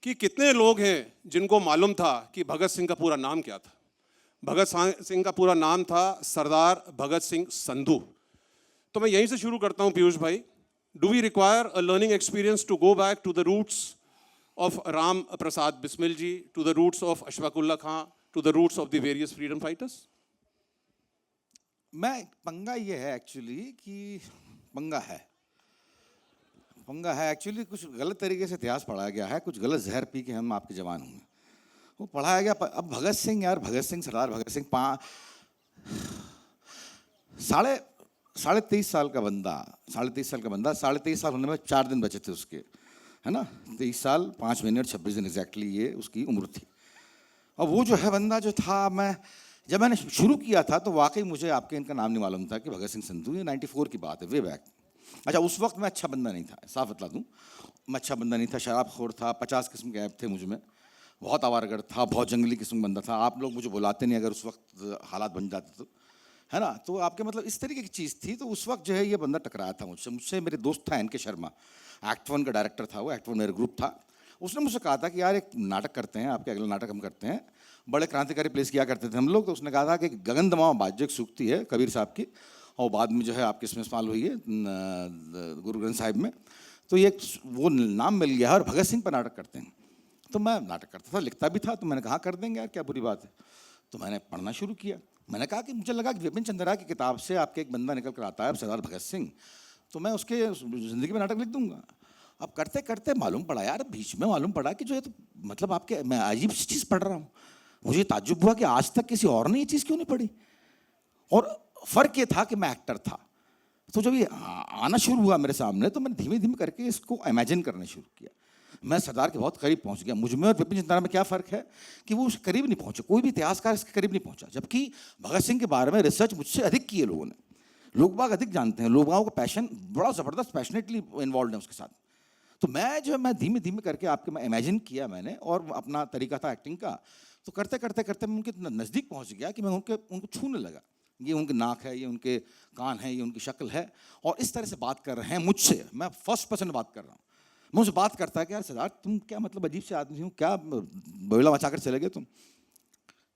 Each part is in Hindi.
कि कितने लोग हैं जिनको मालूम था कि भगत सिंह का पूरा नाम क्या था। भगत सिंह का पूरा नाम था सरदार भगत सिंह संधू। तो मैं यहीं से शुरू करता हूं पीयूष भाई। Do we require a learning experience to go back to the roots of Ram Prasad Bismil ji, to the roots of Ashfaqulla Khan, to the roots of the various freedom fighters? मैं पंगा ये है एक्चुअली कि पंगा है एक्चुअली कुछ गलत तरीके से इतिहास पढ़ाया गया है, कुछ गलत जहर पी के हम आपके जवान होंगे वो पढ़ाया गया। अब भगत सिंह यार, भगत सिंह, सरदार भगत सिंह, साढ़े 23 साल का बंदा, 23.5 साल होने में 4 दिन बचे थे उसके, है ना। 23 साल 5 महीने और 26 दिन एग्जैक्टली ये उसकी उम्र थी। और वो जो है बंदा जो था, जब मैंने शुरू किया था तो वाकई मुझे आपके इनका नाम नहीं मालूम था कि भगत सिंह संधू, ये 94 की बात है, वे बैक। अच्छा, उस वक्त मैं अच्छा बंदा नहीं था, साफ बतला दूं, मैं अच्छा बंदा नहीं था, शराबखोर था, 50 किस्म के ऐप थे मुझ में, बहुत आवारगर्द था, बहुत जंगली किस्म बंदा था। आप लोग मुझे बुलाते नहीं अगर उस वक्त हालात बन जाते तो, है ना। तो आपके मतलब इस तरीके की चीज़ थी। तो उस वक्त जो है ये बंदा टकराया था मुझसे मेरे दोस्त था एनके शर्मा, एक्ट 1 का डायरेक्टर था वो, एक्ट 1 मेरा ग्रुप था। उसने मुझसे कहा था कि यार एक नाटक करते हैं, आपके अगला नाटक हम करते हैं, बड़े क्रांतिकारी प्लेस किया करते थे हम लोग। तो उसने कहा था कि गगन दमाव बाज्य एक सूक्ति है कबीर साहब की, और बाद में जो है आपकी इसमें इस्तेमाल हुई है गुरु ग्रंथ साहिब में। तो ये वो नाम मिल गया और भगत सिंह पर नाटक करते हैं। तो मैं नाटक करता था, लिखता भी था। तो मैंने कहा कर देंगे यार, क्या बुरी बात है। तो मैंने पढ़ना शुरू किया। मैंने कहा कि मुझे लगा कि विपिन चंद्रा की किताब से आपके एक बंदा निकल कर आता है सरदार भगत सिंह, तो मैं उसके ज़िंदगी में नाटक लिख दूंगा। अब करते करते मालूम पड़ा यार, बीच में मालूम पड़ा कि जो है तो मतलब आपके, मैं अजीब सी चीज़ पढ़ रहा हूँ। मुझे ताज्जुब हुआ कि आज तक किसी और ने ये चीज़ क्यों नहीं पढ़ी। और फ़र्क ये था कि मैं एक्टर था। तो जब ये आना शुरू हुआ मेरे सामने, तो मैंने धीमे धीमे करके इसको इमेजिन करना शुरू किया। मैं सरदार के बहुत करीब पहुंच गया। मुझ में और विपिन चंद्रा में क्या फ़र्क है कि वो उसके करीब नहीं पहुंचे, कोई भी इतिहासकार इसके करीब नहीं पहुंचा। जबकि भगत सिंह के बारे में रिसर्च मुझसे अधिक की है लोगों ने, लोग बाग अधिक जानते हैं, लोगों का पैशन बड़ा ज़बरदस्त, पैशनेटली इन्वॉल्व है उसके साथ। तो मैं धीमे धीमे करके आपके मैं इमेजिन किया मैंने, और अपना तरीका था एक्टिंग का। तो करते करते करते मैं उनके नज़दीक पहुंच गया कि मैं उनको छूने लगा। ये उनके नाक है, ये उनके कान है, ये उनकी शक्ल है, और इस तरह से बात कर रहे हैं मुझसे। मैं फर्स्ट पर्सन बात कर रहा हूँ। मैं उनसे बात करता है कि यार सरदार तुम क्या मतलब अजीब से आदमी हो, क्या बोला मचा कर चले गए तुम,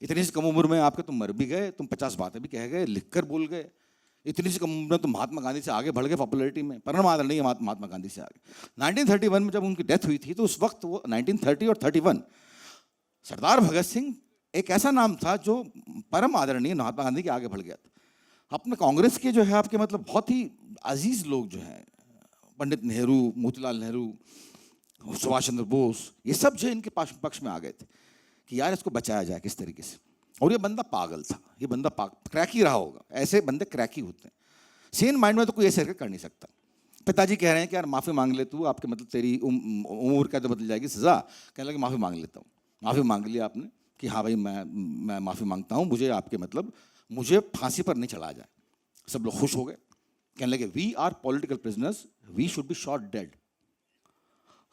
इतनी सी कम उम्र में आपके तुम मर भी गए, तुम 50 बातें भी कह गए, लिख कर बोल गए, इतनी सी कम उम्र में तुम महात्मा गांधी से आगे बढ़ गए पॉपुलरिटी में, परम आदरणीय महात्मा गांधी से आगे। 1931 में जब उनकी डेथ हुई थी, तो उस वक्त वो 1930 और 31 सरदार भगत सिंह एक ऐसा नाम था जो परम आदरणीय महात्मा गांधी के आगे बढ़ गया था। अपने कांग्रेस के जो है आपके मतलब बहुत ही अजीज लोग जो हैं, पंडित नेहरू, मोतीलाल नेहरू, सुभाष चंद्र बोस, ये सब जो इनके पक्ष में आ गए थे कि यार इसको बचाया जाए किस तरीके से। और ये बंदा पागल था, ये बंदा क्रैकी रहा होगा, ऐसे बंदे क्रैकी होते हैं। सेन माइंड में तो कोई ऐसे कर नहीं सकता। पिताजी कह रहे हैं कि यार माफ़ी मांग ले तू, आपके मतलब तेरी उम्र क्या तो बदल जाएगी सज़ा। कहने लगे माफ़ी मांग लेता हूँ। माफ़ी मांग लिया आपने कि हाँ भाई मैं माफ़ी मांगता हूँ, मुझे आपके मतलब मुझे फांसी पर नहीं चढ़ाया जाए। सब लोग खुश हो गए। कहने लगे we are political prisoners, we should be shot dead.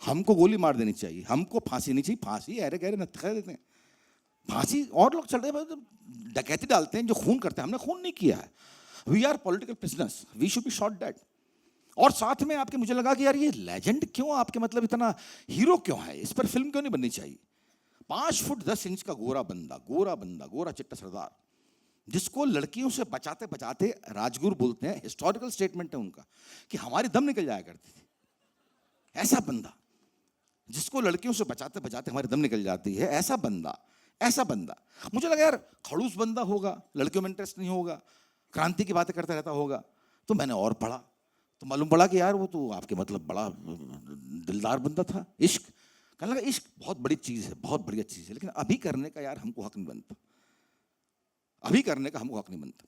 हमको गोली मार देनी चाहिए, हमको फांसी नहीं चाहिए। फांसी अरे गहरे नत्था देते हैं फांसी, और लोग चल रहे डकैती डालते हैं जो खून करते हैं, हमने खून नहीं किया है। We are political prisoners, we should be shot dead. और साथ में आपके मुझे लगा कि यार ये लेजेंड क्यों आपके मतलब इतना हीरो क्यों है, इस पर फिल्म क्यों नहीं बननी चाहिए। 5 फुट 10 इंच का गोरा बंदा, गोरा चिट्टा सरदार, जिसको लड़कियों से बचाते बचाते राजगुरु बोलते हैं, हिस्टोरिकल स्टेटमेंट है उनका कि हमारी दम निकल जाया करती थी। ऐसा बंदा जिसको लड़कियों से बचाते बचाते हमारी दम निकल जाती है, ऐसा बंदा मुझे लगा यार खड़ूस बंदा होगा, लड़कियों में इंटरेस्ट नहीं होगा, क्रांति की बातें करता रहता होगा। तो मैंने और पढ़ा तो मालूम पड़ा कि यार वो तो आपके मतलब बड़ा दिलदार बंदा था। इश्क, कहने लगा इश्क बहुत बड़ी चीज़ है, बहुत बढ़िया चीज़ है, लेकिन अभी करने का यार हमको हक नहीं बनता, अभी करने का हमको हक नहीं बनता।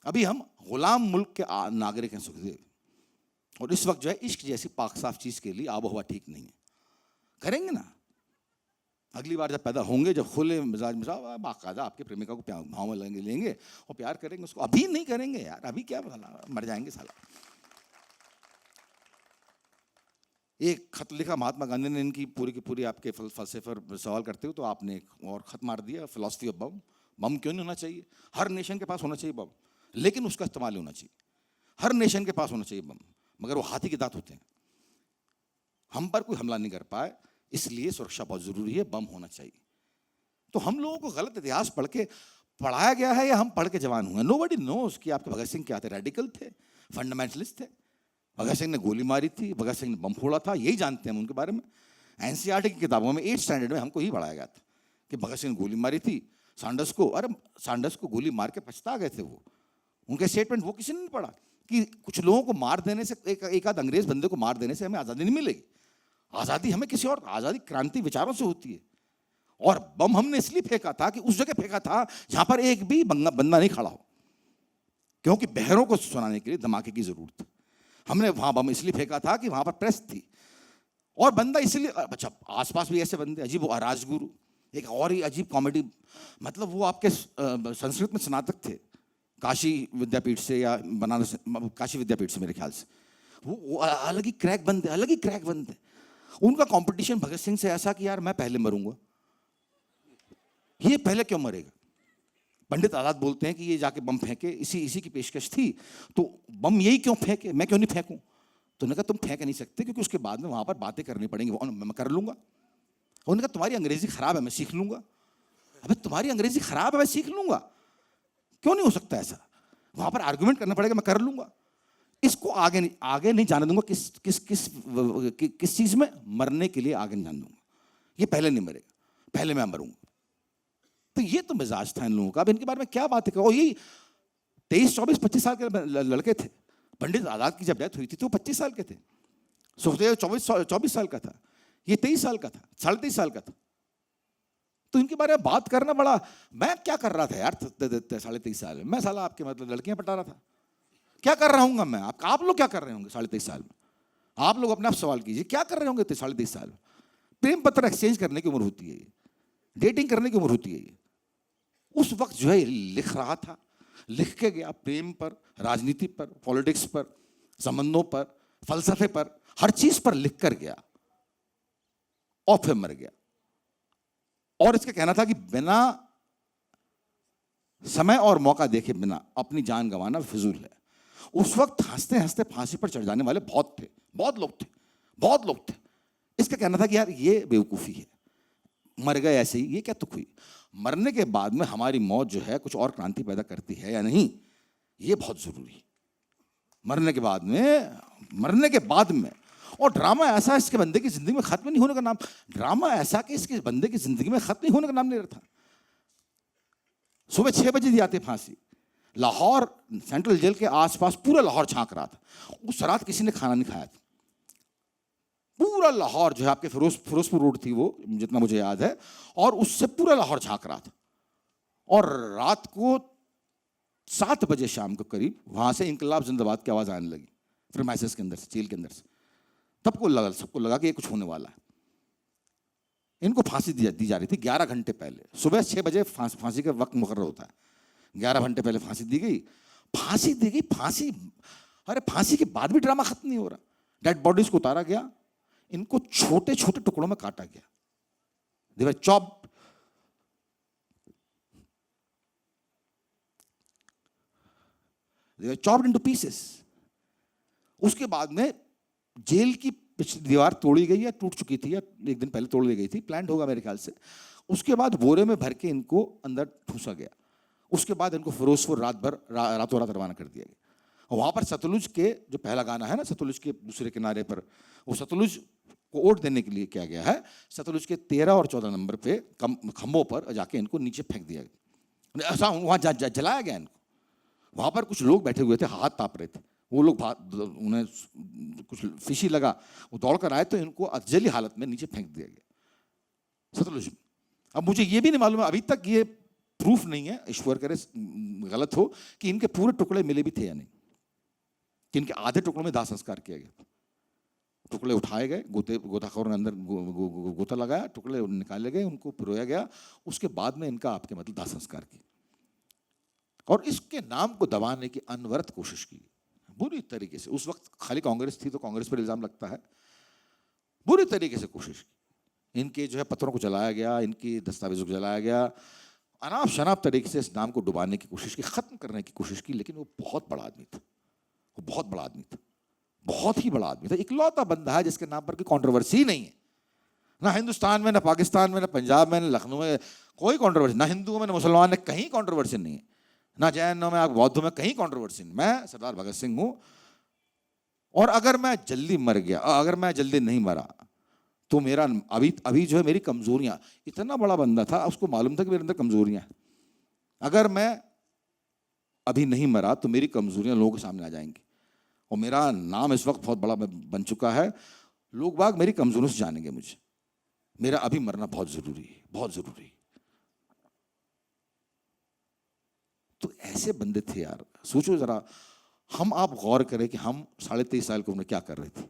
अभी हम गुलाम मुल्क के नागरिक हैं सुखदेव, और इस वक्त जो है इश्क जैसी पाक साफ चीज़ के लिए आबो हवा ठीक नहीं है। करेंगे ना अगली बार जब पैदा होंगे, जब खुले मिजाज बाकायदा आपके प्रेमिका को भाव में लेंगे और प्यार करेंगे उसको। अभी नहीं करेंगे यार, अभी क्या मर जाएंगे साला। एक खत लिखा महात्मा गांधी ने इनकी पूरी की पूरी आपके फलसफे पर सवाल करते हो, तो आपने एक और खत मार दिया, फिलॉसफी ऑफ बम। बम क्यों नहीं होना चाहिए, हर नेशन के पास होना चाहिए बम, लेकिन उसका इस्तेमाल नहीं होना चाहिए। हर नेशन के पास होना चाहिए बम, मगर वो हाथी के दांत होते हैं। हम पर कोई हमला नहीं कर पाए, इसलिए सुरक्षा बहुत जरूरी है, बम होना चाहिए। तो हम लोगों को गलत इतिहास पढ़ के पढ़ाया गया है या हम पढ़ के जवान हुए। नोबडी नोस कि आपके भगत सिंह क्या थे, रेडिकल थे, फंडामेंटलिस्ट थे। भगत सिंह ने गोली मारी थी, भगत सिंह ने बम फोड़ा था, यही जानते हैं हम उनके बारे में। एनसीईआरटी की किताबों में 8th स्टैंडर्ड में हमको ही पढ़ाया गया था कि भगत सिंह ने गोली मारी थी सांडर्स को। अरे सांडर्स को गोली मार के पछता गए थे वो, उनके स्टेटमेंट वो किसी ने नहीं पढ़ा कि कुछ लोगों को मार देने से, एक आध अंग्रेज बंदे को मार देने से हमें आज़ादी नहीं मिलेगी। आज़ादी हमें किसी और, आज़ादी क्रांति विचारों से होती है। और बम हमने इसलिए फेंका था कि उस जगह फेंका था जहां पर एक भी बंदा नहीं खड़ा हो, क्योंकि बहरों को सुनाने के लिए धमाके की जरूरत थी। हमने वहां बम इसलिए फेंका था कि वहां पर प्रेस थी, और बंदा इसलिए, अच्छा आसपास भी ऐसे बंदे अजीब, राजगुरु एक और ही अजीब कॉमेडी, मतलब वो आपके संस्कृत में स्नातक थे काशी विद्यापीठ से या बनारस, काशी विद्यापीठ से मेरे ख्याल से। वो अलग ही क्रैक बंदे, अलग ही क्रैक बंदे। उनका कंपटीशन भगत सिंह से ऐसा कि यार मैं पहले मरूंगा, ये पहले क्यों मरेगा। पंडित आजाद बोलते हैं कि ये जाके बम फेंके, इसी की पेशकश थी, तो बम यही क्यों फेंके, मैं क्यों नहीं फेंकूं। तो उन्होंने कहा तुम फेंक नहीं सकते क्योंकि उसके बाद में वहां पर बातें करनी पड़ेंगी, मैं कर लूंगा। उन्होंने कहा तुम्हारी अंग्रेजी खराब है, मैं सीख लूंगा। अबे तुम्हारी अंग्रेजी खराब है, मैं सीख लूंगा, क्यों नहीं हो सकता ऐसा। वहां पर आर्गुमेंट करना पड़ेगा, मैं कर लूंगा। इसको आगे नहीं जाने दूंगा। किस चीज में मरने के लिए आगे नहीं जाने दूंगा। ये पहले नहीं मरेगा, पहले मैं मरूंगा। तो ये तो मिजाज था इन लोगों का। अब इनके बारे में क्या बात है। यही 23, 24, 25 साल के लड़के थे। पंडित आजाद की जब डेथ हुई थी तो 25 साल के थे। सुखदेव 24 साल का था, ये 23 साल का था, 23.5 साल का था। तो इनके बारे में बात करना बड़ा, मैं क्या कर रहा था यार 23.5 साल में, मैं साला आपके मतलब लड़कियां पटा रहा था। क्या कर रहा हूँ मैं, आप लोग क्या कर रहे होंगे 23.5 साल में। आप लोग अपने आप सवाल कीजिए, क्या कर रहे होंगे 23.5 साल में। प्रेम पत्र एक्सचेंज करने की उम्र होती है, डेटिंग करने की उम्र होती है। उस वक्त जो है लिख रहा था, लिख के गया प्रेम पर, राजनीति पर, पॉलिटिक्स पर, संबंधों पर, फलसफे पर, हर चीज पर लिख कर गया और फिर मर गया। और इसका कहना था कि बिना समय और मौका देखे बिना अपनी जान गंवाना फिजूल है। उस वक्त हंसते हंसते फांसी पर चढ़ जाने वाले बहुत थे, बहुत लोग थे। इसका कहना था कि यार ये बेवकूफी है, मर गए ऐसे ही, ये क्या तुक हुई। मरने के बाद में हमारी मौत जो है कुछ और क्रांति पैदा करती है या नहीं, ये बहुत जरूरी है। मरने के बाद में और ड्रामा ऐसा इसके बंदे की जिंदगी में खत्म नहीं होने का नाम, ड्रामा ऐसा कि इसके बंदे की जिंदगी में खत्म नहीं होने का नाम नहीं रहता। सुबह 6 बजे दी आती फांसी। लाहौर सेंट्रल जेल के आसपास पूरा लाहौर झांक रहा था। उस रात किसी ने खाना नहीं खाया था। पूरा लाहौर जो है आपके फिरोजपुर रोड थी वो, जितना मुझे याद है, और उससे पूरा लाहौर झांक रहा था। और रात को 7 बजे शाम को करीब वहां से इंकलाब जिंदाबाद की आवाज आने लगी प्रीमाइसेस के अंदर से, जेल के अंदर से। तब सबको लगा कि ये कुछ होने वाला है। इनको फांसी दी जा रही थी 11 घंटे पहले। सुबह 6 बजे फांसी का वक्त मुकर्रर होता है, 11 घंटे पहले फांसी दी गई। अरे फांसी के बाद भी ड्रामा खत्म नहीं हो रहा। डेड बॉडीज को उतारा गया, इनको छोटे छोटे टुकड़ों में काटा गया। दे वर चॉप्ड, इनटू पीसेस। उसके बाद में जेल की पिछली दीवार तोड़ी गई या टूट चुकी थी या एक दिन पहले तोड़ ली गई थी, प्लान्ड होगा मेरे ख्याल से। उसके बाद बोरे में भर के इनको अंदर ठूसा गया। उसके बाद इनको फिरोजपुर रातों रात रवाना कर दिया गया। वहां पर सतलुज के जो पहला गाना है ना, सतलुज के दूसरे किनारे पर, वो सतलुज को वोट देने के लिए क्या गया है, सतलुज के 13 और 14 नंबर पे खंभों पर जाके इनको नीचे फेंक दिया गया। ऐसा वहां जलाया गया इनको। वहां पर कुछ लोग बैठे हुए थे, हाथ ताप रहे थे। वो लोग उन्हें कुछ फिशी लगा, वो दौड़ कर आए तो इनको अधजली हालत में नीचे फेंक दिया गया सतलुज में। अब मुझे ये भी नहीं मालूम है, अभी तक ये प्रूफ नहीं है, ईश्वर करे गलत हो, कि इनके पूरे टुकड़े मिले भी थे या नहीं, कि इनके आधे टुकड़ों में दाह संस्कार किया गया। टुकड़े उठाए गए, गोताखोर ने अंदर गोता लगाया, टुकड़े निकाले गए, उनको पिरोया गया। उसके बाद में इनका आपके मतलब दाह संस्कार किया। और इसके नाम को दबाने की अनवरत कोशिश की बुरी तरीके से। उस वक्त खाली कांग्रेस थी तो कांग्रेस पर इल्जाम लगता है। बुरी तरीके से कोशिश की। इनके जो है पत्रों को जलाया गया, इनकी दस्तावेजों को जलाया गया, अनाप शनाप तरीके से इस नाम को डुबाने की कोशिश की, खत्म करने की कोशिश की। लेकिन वो बहुत बड़ा आदमी था, वो बहुत बड़ा आदमी था, बहुत ही बड़ा आदमी था। इकलौता बंदा है जिसके नाम पर कोई कंट्रोवर्सी ही नहीं है। ना हिंदुस्तान में, ना पाकिस्तान में, ना पंजाब में, ना लखनऊ में कोई कंट्रोवर्सी, ना हिंदुओं में, ना मुसलमान में, कहीं कंट्रोवर्सी नहीं है, ना जैनों में, बौद्धों में, कहीं कंट्रोवर्सी नहीं। मैं सरदार भगत सिंह हूँ। और अगर मैं जल्दी मर गया, अगर मैं जल्दी नहीं मरा, तो मेरा अभी अभी जो है मेरी कमजोरियां, इतना बड़ा बंदा था, उसको मालूम था कि मेरे अंदर कमजोरियां हैं। अगर मैं अभी नहीं मरा तो मेरी कमजोरियां लोगों के सामने आ जाएंगी। और मेरा नाम इस वक्त बहुत बड़ा बन चुका है, लोग बाग मेरी कमजोरियों से जानेंगे मुझे। मेरा अभी मरना बहुत जरूरी है, बहुत जरूरी है। तो ऐसे बंदे थे यार। सोचो जरा, हम आप गौर करें कि हम 23.5 साल की उम्र में क्या कर रहे थे।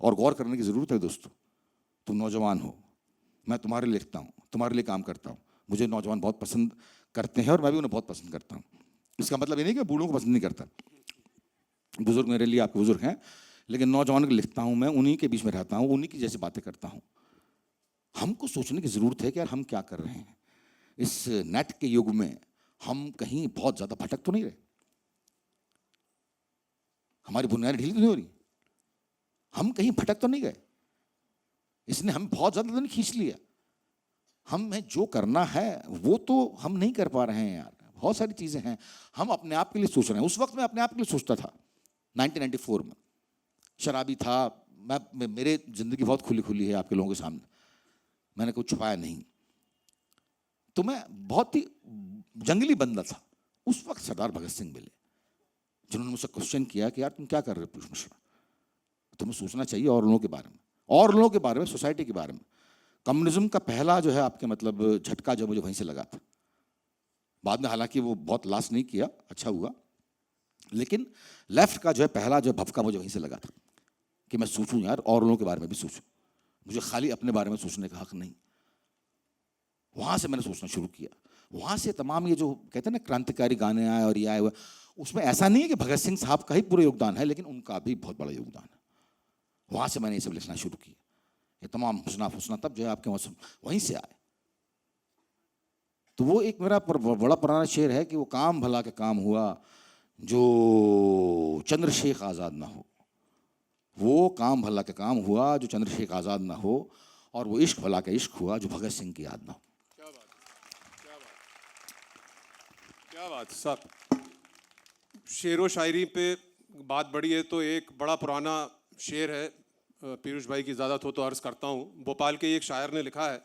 और गौर करने की जरूरत है दोस्तों। तुम नौजवान हो, मैं तुम्हारे लिए लिखता हूँ, तुम्हारे लिए काम करता हूँ। मुझे नौजवान बहुत पसंद करते हैं और मैं भी उन्हें बहुत पसंद करता हूँ। इसका मतलब ये नहीं कि बूढ़ों को पसंद नहीं करता। बुजुर्ग मेरे लिए आपके बुजुर्ग हैं, लेकिन नौजवान को लिखता हूँ मैं, उन्हीं के बीच में रहता हूँ, उन्हीं की जैसी बातें करता हूँ। हमको सोचने की जरूरत है कि यार हम क्या कर रहे हैं इस नेट के युग में। हम कहीं बहुत ज्यादा भटक तो नहीं रहे, हमारी बुनियादें ढीली तो नहीं हो रही, हम कहीं भटक तो नहीं गए, इसने हम बहुत ज्यादा तो नहीं खींच लिया। हमें जो करना है वो तो हम नहीं कर पा रहे हैं यार। बहुत सारी चीजें हैं, हम अपने आप के लिए सोच रहे हैं। उस वक्त मैं अपने आप के लिए सोचता था 1994 में, शराबी था मैं, मेरे जिंदगी बहुत खुली खुली है आपके लोगों के सामने, मैंने कुछ छुपाया नहीं। तो मैं बहुत ही जंगली बंदा था। उस वक्त सरदार भगत सिंह मिले, जिन्होंने मुझसे क्वेश्चन किया कि यार तुम क्या कर रहे हो पीयूष मिश्रा, तुम्हें सोचना चाहिए और लोगों के बारे में, और लोगों के बारे में, सोसाइटी के बारे में। कम्युनिज्म का पहला जो है आपके मतलब झटका जो मुझे वहीं से लगा था। बाद में हालांकि वो बहुत लास्ट नहीं किया, अच्छा हुआ, लेकिन लेफ्ट का जो है पहला जो भभका मुझे वहीं से लगा था कि मैं सोचूं यार और लोगों के बारे में भी सोचूं, मुझे खाली अपने बारे में सोचने का हक नहीं। वहां से मैंने सोचना शुरू किया। वहां से तमाम ये जो कहते हैं ना क्रांतिकारी गाने आए और ये आए हुए, उसमें ऐसा नहीं है कि भगत सिंह साहब का ही पूरा योगदान है, लेकिन उनका भी बहुत बड़ा योगदान है। वहां से मैंने ये सब लिखना शुरू किया। ये तमाम हुस्ना फुसना तब जो है आपके मौसम वहीं से आए। तो वो एक मेरा बड़ा पुराना शेर है कि वो काम भला के काम हुआ जो चंद्रशेख आज़ाद ना हो। वो काम भला के काम हुआ जो चंद्रशेख आज़ाद ना हो, और वो इश्क भला का इश्क हुआ जो भगत सिंह की याद ना हो। क्या बात, क्या बात, क्या बात साहब। शेर व शायरी पे बात बड़ी है तो एक बड़ा पुराना शेर है, पीयूष भाई की इजाज़त हो तो अर्ज़ करता हूँ। भोपाल के एक शायर ने लिखा है,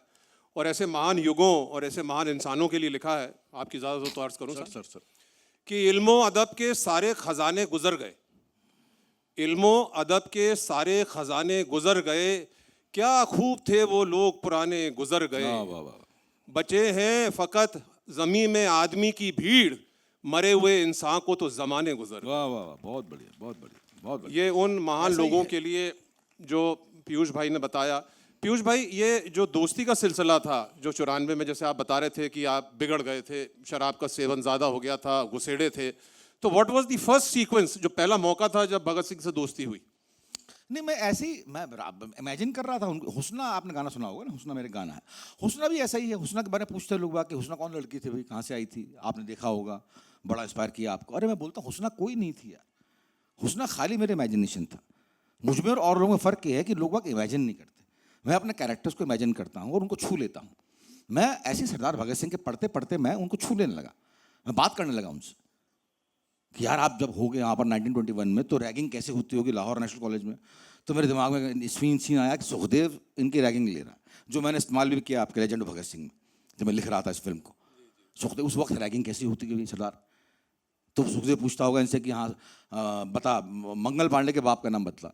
और ऐसे महान युगों और ऐसे महान इंसानों के लिए लिखा है, आपकी इजाज़त हो तो अर्ज़ करूँ सर कि इल्मो अदब के सारे ख़जाने गुज़र गए, इल्मो अदब के सारे ख़जाने गुज़र गए, क्या खूब थे वो लोग पुराने गुज़र गए। बचे हैं फ़कत ज़मीं में आदमी की भीड़, मरे हुए इंसान को तो ज़माने गुज़र गए। वाह वाह, बहुत बढ़िया, बहुत बढ़िया, बहुत बढ़िया। ये उन महान लोगों के लिए जो पीयूष भाई ने बताया। पीयूष भाई, ये जो दोस्ती का सिलसिला था जो 94 में, जैसे आप बता रहे थे कि आप बिगड़ गए थे, शराब का सेवन ज़्यादा हो गया था, घुसेड़े थे, तो what was the first sequence, जो पहला मौका था जब भगत सिंह से दोस्ती हुई? नहीं, मैं ऐसे ही मैं इमेजिन कर रहा था हुस्ना, आपने गाना सुना होगा ना, हुस्ना मेरे गाना है। हुस्ना भी ऐसा ही है। हुस्ना के बारे में पूछते लोग बात कि हुस्ना कौन लड़की थी भाई, कहाँ से आई थी, आपने देखा होगा, बड़ा इंस्पायर किया आपको। अरे मैं बोलता हूँ हुस्ना कोई नहीं थी यार, हुस्ना खाली मेरे इमेजिनेशन था। मुझ में और लोगों में फ़र्क ये है कि लोग बात इमेजिन नहीं करते, मैं अपने कैरेक्टर्स को इमेजिन करता हूँ और उनको छू लेता हूँ। मैं ऐसे सरदार भगत सिंह के पढ़ते पढ़ते मैं उनको छू लेने लगा, मैं बात करने लगा उनसे कि यार आप जब हो गए यहाँ पर 1921 में तो रैगिंग कैसे होती होगी लाहौर नेशनल कॉलेज में। तो मेरे दिमाग में सीन आया कि सुखदेव इनकी रैगिंग ले रहा है, जो मैंने इस्तेमाल भी किया आपके लेजेंड भगत सिंह में जब मैं लिख रहा था इस फिल्म को। सुखदेव उस वक्त रैगिंग कैसी होती है सरदार, तो सुखदेव पूछता होगा इनसे कि हाँ बता मंगल पांडे के बाप का नाम बतला,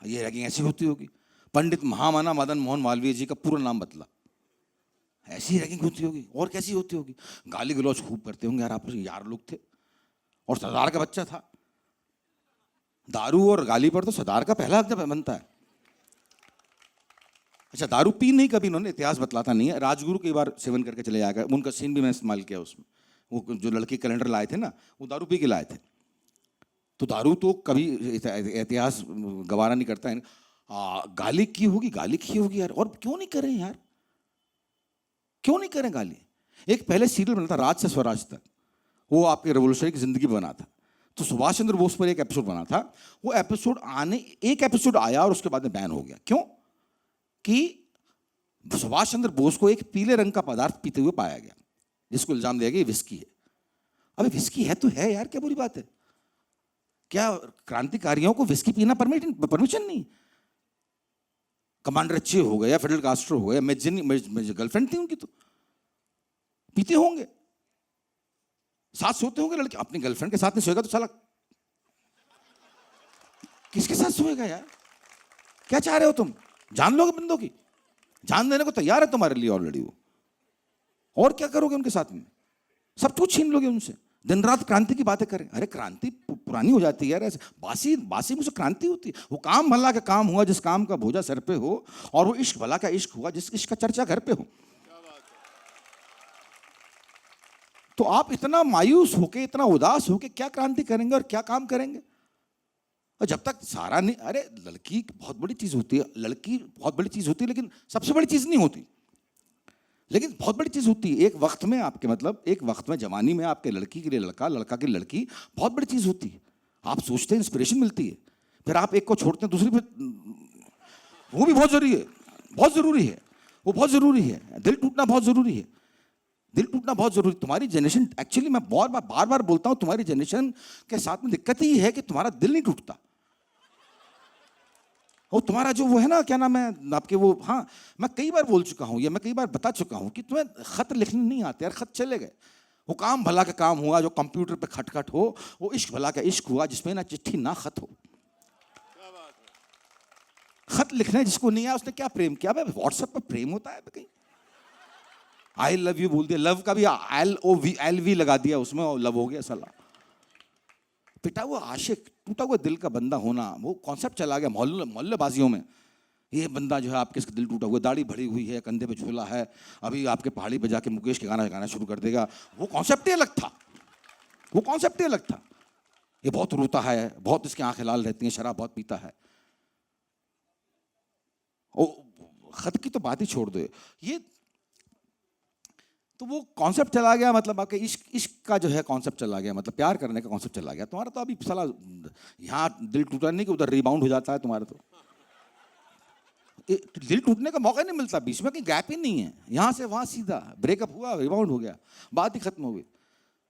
ये रैगिंग ऐसी होती होगी। पंडित महामना मदन मोहन मालवीय जी का पूरा नाम बतला, ऐसी रैगिंग होती होगी। और कैसी होती होगी, गाली गलौज खूब करते होंगे यार, आपस में यार लोग थे, और सरदार का बच्चा था। दारू और गाली पर तो सरदार का पहला हक बनता है। अच्छा, दारू पी नहीं कभी इन्होंने, इतिहास बतलाता नहीं है। राजगुरु कई बार सेवन करके चले आएगा, उनका सीन भी मैं इस्तेमाल किया उसमें। वो जो लड़के कैलेंडर लाए थे ना, वो दारू पी के लाए थे। तो दारू तो कभी इतिहास गवारा नहीं करता है। गाली की होगी, गाली की होगी यार, और क्यों नहीं करें यार, क्यों नहीं करें गाली। एक पहले सीरियल बना था राज से स्वराज तक, वो आपके रेवोल्यूशनरी की जिंदगी बना था। तो सुभाष चंद्र बोस पर एक एपिसोड बना था, वो एपिसोड एक एपिसोड आया और उसके बाद में बैन हो गया। क्यों? कि सुभाष चंद्र बोस को एक पीले रंग का पदार्थ पीते हुए पाया गया, जिसको इल्जाम दिया गया ये विस्की है। अबे विस्की है तो है यार, क्या बुरी बात है? क्या क्रांतिकारियों को विस्की पीना परमिशन नहीं? कमांडर अच्छे हो गए या फिडेल कास्ट्रो हो गए, मेजिनी गर्लफ्रेंड थी उनकी, तो पीते होंगे, साथ सोते होंगे। लड़के अपनी गर्लफ्रेंड के साथ नहीं सोएगा तो साला किसके साथ सोएगा यार? क्या चाह रहे हो तुम? जान लोगे बंदों की? जान देने को तैयार है तुम्हारे लिए ऑलरेडी वो, और क्या करोगे उनके साथ में? सब कुछ छीन लोगे उनसे। दिन रात क्रांति की बातें करें। अरे क्रांति पुरानी हो जाती है यार, ऐसे बासी बासी मुझसे क्रांति होती है। वो काम भला का काम हुआ जिस काम का बोझा सर पे हो, और वो इश्क भला का इश्क हुआ जिस इश्क का चर्चा घर पे हो। तो आप इतना मायूस होके, इतना उदास होके क्या क्रांति करेंगे और क्या काम करेंगे? और जब तक सारा नहीं, अरे लड़की बहुत बड़ी चीज होती है, लड़की बहुत बड़ी चीज होती है, लेकिन सबसे बड़ी चीज नहीं होती, लेकिन बहुत बड़ी चीज होती है। एक वक्त में आपके मतलब एक वक्त में जवानी में आपके लड़की के लिए लड़का, लड़का की लड़की बहुत बड़ी चीज होती है। आप सोचते हैं इंस्पिरेशन मिलती है, फिर आप एक को छोड़ते हैं दूसरी पे, वो भी बहुत जरूरी है, बहुत जरूरी है, वो बहुत जरूरी है। दिल टूटना बहुत जरूरी है, दिल टूटना बहुत जरूरी। तुम्हारी जनरेशन, एक्चुअली मैं बार बार बोलता हूं, तुम्हारी जनरेशन के साथ में दिक्कत ही है कि तुम्हारा दिल नहीं टूटता। और तुम्हारा जो वो है ना, क्या नाम है आपके वो, हाँ मैं कई बार बोल चुका हूँ, या मैं कई बार बता चुका हूँ कि तुम्हें खत लिखने नहीं आते यार। खत चले गए, वो काम भला का काम हुआ जो कंप्यूटर पे खटखट हो, वो इश्क भला का इश्क हुआ जिसमें ना चिट्ठी ना खत हो। खत लिखने जिसको नहीं आया उसने क्या प्रेम किया? भाई व्हाट्सएप पर प्रेम होता है कहीं? आई लव यू बोल दिया, लव का भी LOV लगा दिया उसमें, और लव हो गया साला। पिटा हुआ आशिक, टूटा हुआ दिल का बंदा होना, वो कॉन्सेप्ट चला गया मोहल्लेबाजियों में। ये बंदा जो है आपके, इसका दिल टूटा हुआ, दाढ़ी भरी हुई है, कंधे पे झोला है, अभी आपके पहाड़ी पे जाके मुकेश के गाना गाना शुरू कर देगा। वो कॉन्सेप्ट ही अलग था, वो कॉन्सेप्ट ही अलग था। ये बहुत रोता है, बहुत इसकी आंखें लाल रहती हैं, शराब बहुत पीता है। खत की तो बात ही छोड़ दो। ये तो वो कॉन्सेप्ट चला गया, मतलब आपके इश्क का जो है कॉन्सेप्ट चला गया, मतलब प्यार करने का कॉन्सेप्ट चला गया तुम्हारा। तो अभी साला यहाँ दिल टूटा नहीं कि उधर रिबाउंड हो जाता है तुम्हारा। तो दिल टूटने का मौका नहीं मिलता, बीच में कहीं गैप ही नहीं है, यहाँ से वहाँ सीधा ब्रेकअप हुआ, रिबाउंड हो गया, बात ही खत्म हो गई।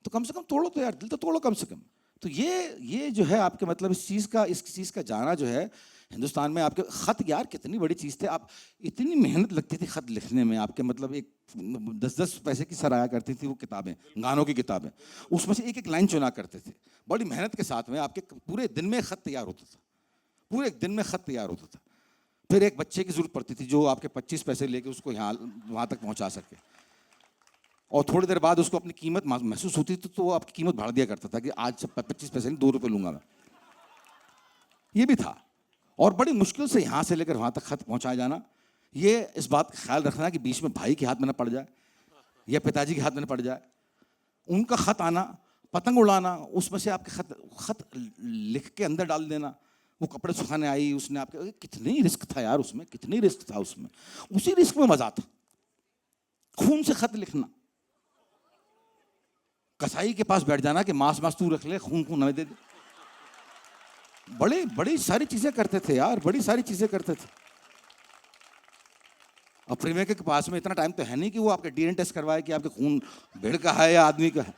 तो कम से कम तोड़ो तो यार, दिल तो तोड़ो कम से कम। तो ये जो है आपके मतलब इस चीज़ का जाना जो है हिंदुस्तान में। आपके खत यार कितनी बड़ी चीज़ थे, आप इतनी मेहनत लगती थी खत लिखने में आपके, मतलब एक 10-10 पैसे की सराया करती थी वो किताबें, गानों की किताबें, उसमें से एक एक लाइन चुना करते थे बड़ी मेहनत के साथ में। आपके पूरे दिन में खत तैयार होता था, पूरे दिन में खत तैयार होता था। फिर एक बच्चे की जरूरत पड़ती थी जो आपके 25 पैसे लेके उसको यहाँ वहाँ तक पहुँचा सके, और थोड़ी देर बाद उसको अपनी कीमत महसूस होती थी तो वो आपकी कीमत बढ़ा दिया करता था कि आज 25 पैसे नहीं 2 रुपये लूंगा मैं। ये भी था। और बड़ी मुश्किल से यहाँ से लेकर वहाँ तक खत पहुँचाया जाना, ये इस बात का ख्याल रखना कि बीच में भाई के हाथ में न पड़ जाए या पिताजी के हाथ में न पड़ जाए। उनका खत आना, पतंग उड़ाना, उसमें से आपके खत लिख के अंदर डाल देना, वो कपड़े सुखाने आई उसने आपके, कितनी रिस्क था यार उसमें, कितनी रिस्क था उसमें। उसी रिस्क में मजा था, खून से खत लिखना, कसाई के पास बैठ जाना कि मांस तू रख ले, खून हमें दे दे। बड़ी सारी चीजें करते थे यार, बड़ी सारी चीजें करते थे। अब प्रेमिका के पास में इतना टाइम तो है नहीं कि वो आपके DNA टेस्ट करवाए कि आपके खून भेड़ का है या आदमी का है,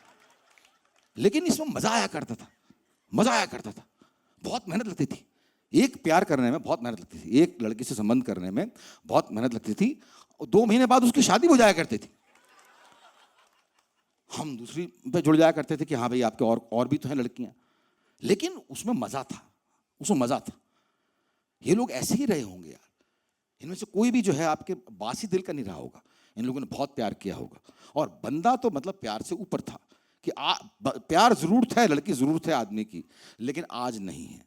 लेकिन इसमें मजा आया करता था, मजा आया करता था। बहुत मेहनत लगती थी, एक प्यार करने में बहुत मेहनत लगती थी, एक लड़की से संबंध करने में बहुत मेहनत लगती थी। और 2 महीने बाद उसकी शादी हो जाया करती थी, हम दूसरी पे जुड़ जाया करते थे कि हाँ भाई आपके और भी तो हैं लड़कियां, लेकिन उसमें मजा था, उसमें मजा था। ये लोग ऐसे ही रहे होंगे यार, इनमें से कोई भी जो है आपके बासी दिल का नहीं रहा होगा, इन लोगों ने बहुत प्यार किया होगा। और बंदा तो मतलब प्यार से ऊपर था कि प्यार जरूर था, लड़की जरूर थे आदमी की, लेकिन आज नहीं है,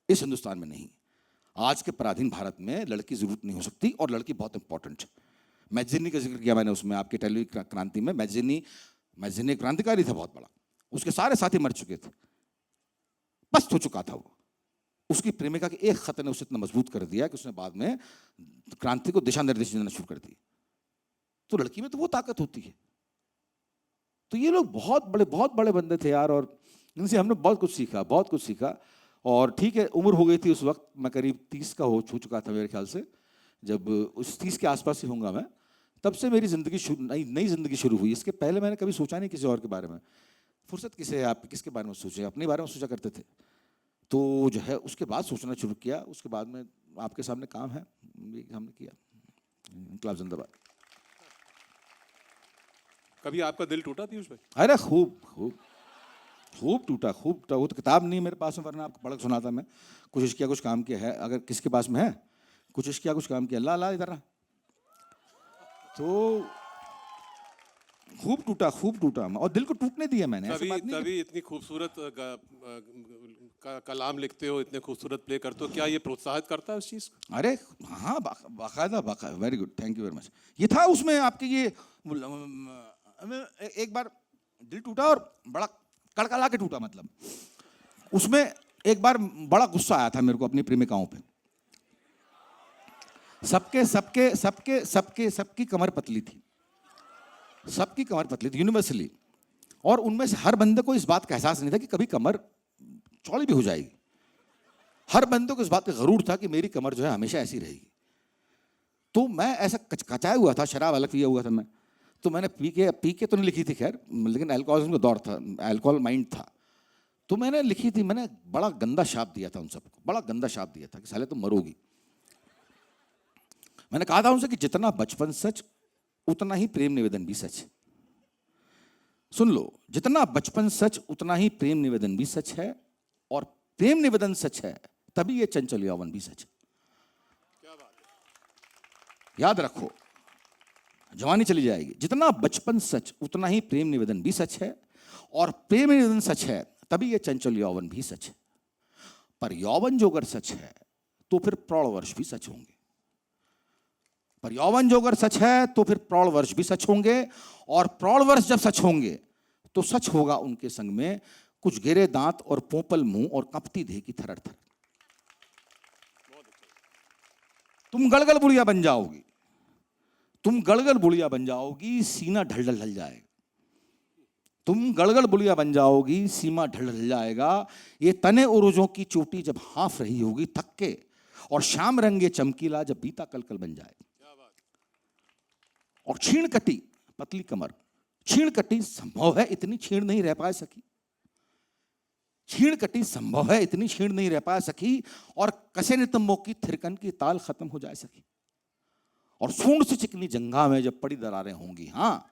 इस हिंदुस्तान में नहीं। आज के पराधीन भारत में लड़की जरूरत नहीं हो सकती, और लड़की बहुत इंपॉर्टेंट है। मैगजीनी का जिक्र किया मैंने उसमें, आपके टेलीविजन क्रांति में। मैगजीनी क्रांतिकारी था बहुत बड़ा, उसके सारे साथी मर चुके थे, पस्त हो चुका था वो। उसकी प्रेमिका के एक खत ने उसे इतना मजबूत कर दिया कि उसने बाद में क्रांति को दिशा निर्देश देना शुरू कर दिए। तो लड़की में तो वो ताकत होती है। तो ये लोग बहुत बड़े बंदे थे यार, और इनसे हमने बहुत कुछ सीखा, बहुत कुछ सीखा। और ठीक है, उम्र हो गई थी उस वक्त, मैं करीब 30 का हो चुका था मेरे ख्याल से, जब उस 30 के आसपास ही होऊंगा मैं, तब से मेरी ज़िंदगी नई नई ज़िंदगी शुरू हुई। इसके पहले मैंने कभी सोचा नहीं किसी और के बारे में। फुर्सत किसे है, आप किसके बारे में सोचें, अपने बारे में सोचा करते थे। तो जो है उसके बाद सोचना शुरू किया, उसके बाद में आपके सामने काम है, ये हमने किया। इंकलाब जिंदाबाद। कभी आपका दिल टूटा पीयूष भाई? अरे खूब खूब खूब टूटा, खूब टूटा। वो तो किताब नहीं मेरे पास में, वरना आपको पढ़ के सुनाता मैं। कोशिश किया, कुछ काम किया है। अगर किसके पास में है, कोशिश किया, कुछ काम किया, ला ला इधर आ। तो खूब टूटा और दिल को टूटने दिया मैंने। ऐसी तभी बात नहीं तभी इतनी खूबसूरत कलाम लिखते हो, इतने खूबसूरत प्ले करते हो, क्या ये प्रोत्साहित करता है उस चीज़ को? अरे हाँ, बाकायदा बाकायदा, very good, thank you very much. ये था उसमें आपके ये एक बार दिल टूटा और बड़ा कड़कड़ा के टूटा। मतलब उसमें एक बार बड़ा गुस्सा आया था मेरे को अपनी प्रेमिकाओं पे। सबकी कमर पतली थी, सबकी कमर पतली थी यूनिवर्सली। और उनमें से हर बंदे को इस बात का एहसास नहीं था कि कभी कमर चौड़ी भी हो जाएगी। हर बंदे को इस बात का गरूर था कि मेरी कमर जो है हमेशा ऐसी रहेगी। तो मैं ऐसा कचाया हुआ था, शराब अलग पिया हुआ था मैं। तो मैंने पी के तो नहीं लिखी थी खैर, लेकिन अल्कोहलिज्म का दौर था, अल्कोहल माइंड था। तो मैंने लिखी थी, मैंने बड़ा गंदा शाप दिया था उन सबको, बड़ा गंदा शाप दिया था कि साले तुम मरोगी। मैंने कहा था उनसे कि जितना बचपन सच उतना ही प्रेम निवेदन भी सच। सुन लो, जितना बचपन सच उतना ही प्रेम निवेदन भी सच है, और प्रेम निवेदन सच है तभी ये चंचल यौवन भी सच है। याद रखो, जवानी चली जाएगी। जितना बचपन सच उतना ही प्रेम निवेदन भी सच है, और प्रेम निवेदन सच है तभी ये चंचल यौवन भी सच है। पर यौवन जो अगर सच है तो फिर प्रौढ़ वर्ष भी सच होंगे। पर यौवन जो अगर सच है तो फिर प्रौढ़ वर्ष भी सच होंगे, और प्रौढ़ वर्ष जब सच होंगे तो सच होगा उनके संग में कुछ गिरे दांत और पोपल मुंह और कंपती देह की थरर थर। तुम गड़गड़ बुढ़िया बन जाओगी, तुम गड़गड़ बुढ़िया बन जाओगी, सीना ढल ढल ढल जाएगा। तुम गड़गड़ बुढ़िया बन जाओगी, सीमा ढल ढल जाएगा। ये तने उरोजों की चोटी जब हाँफ रही होगी थक के, और शाम रंगे चमकीला जब बीता कलकल बन जाएगा। और छीण कटी पतली कमर, छीण कटी संभव है इतनी छीण नहीं रह पा सकी, छीण कटी संभव है इतनी छीण नहीं रह पा सकी, और कसे नितंबों की थिरकन की ताल खत्म हो जा सकी। और सूंड से चिकनी जंगा में जब पड़ी दरारें होंगी, हाँ,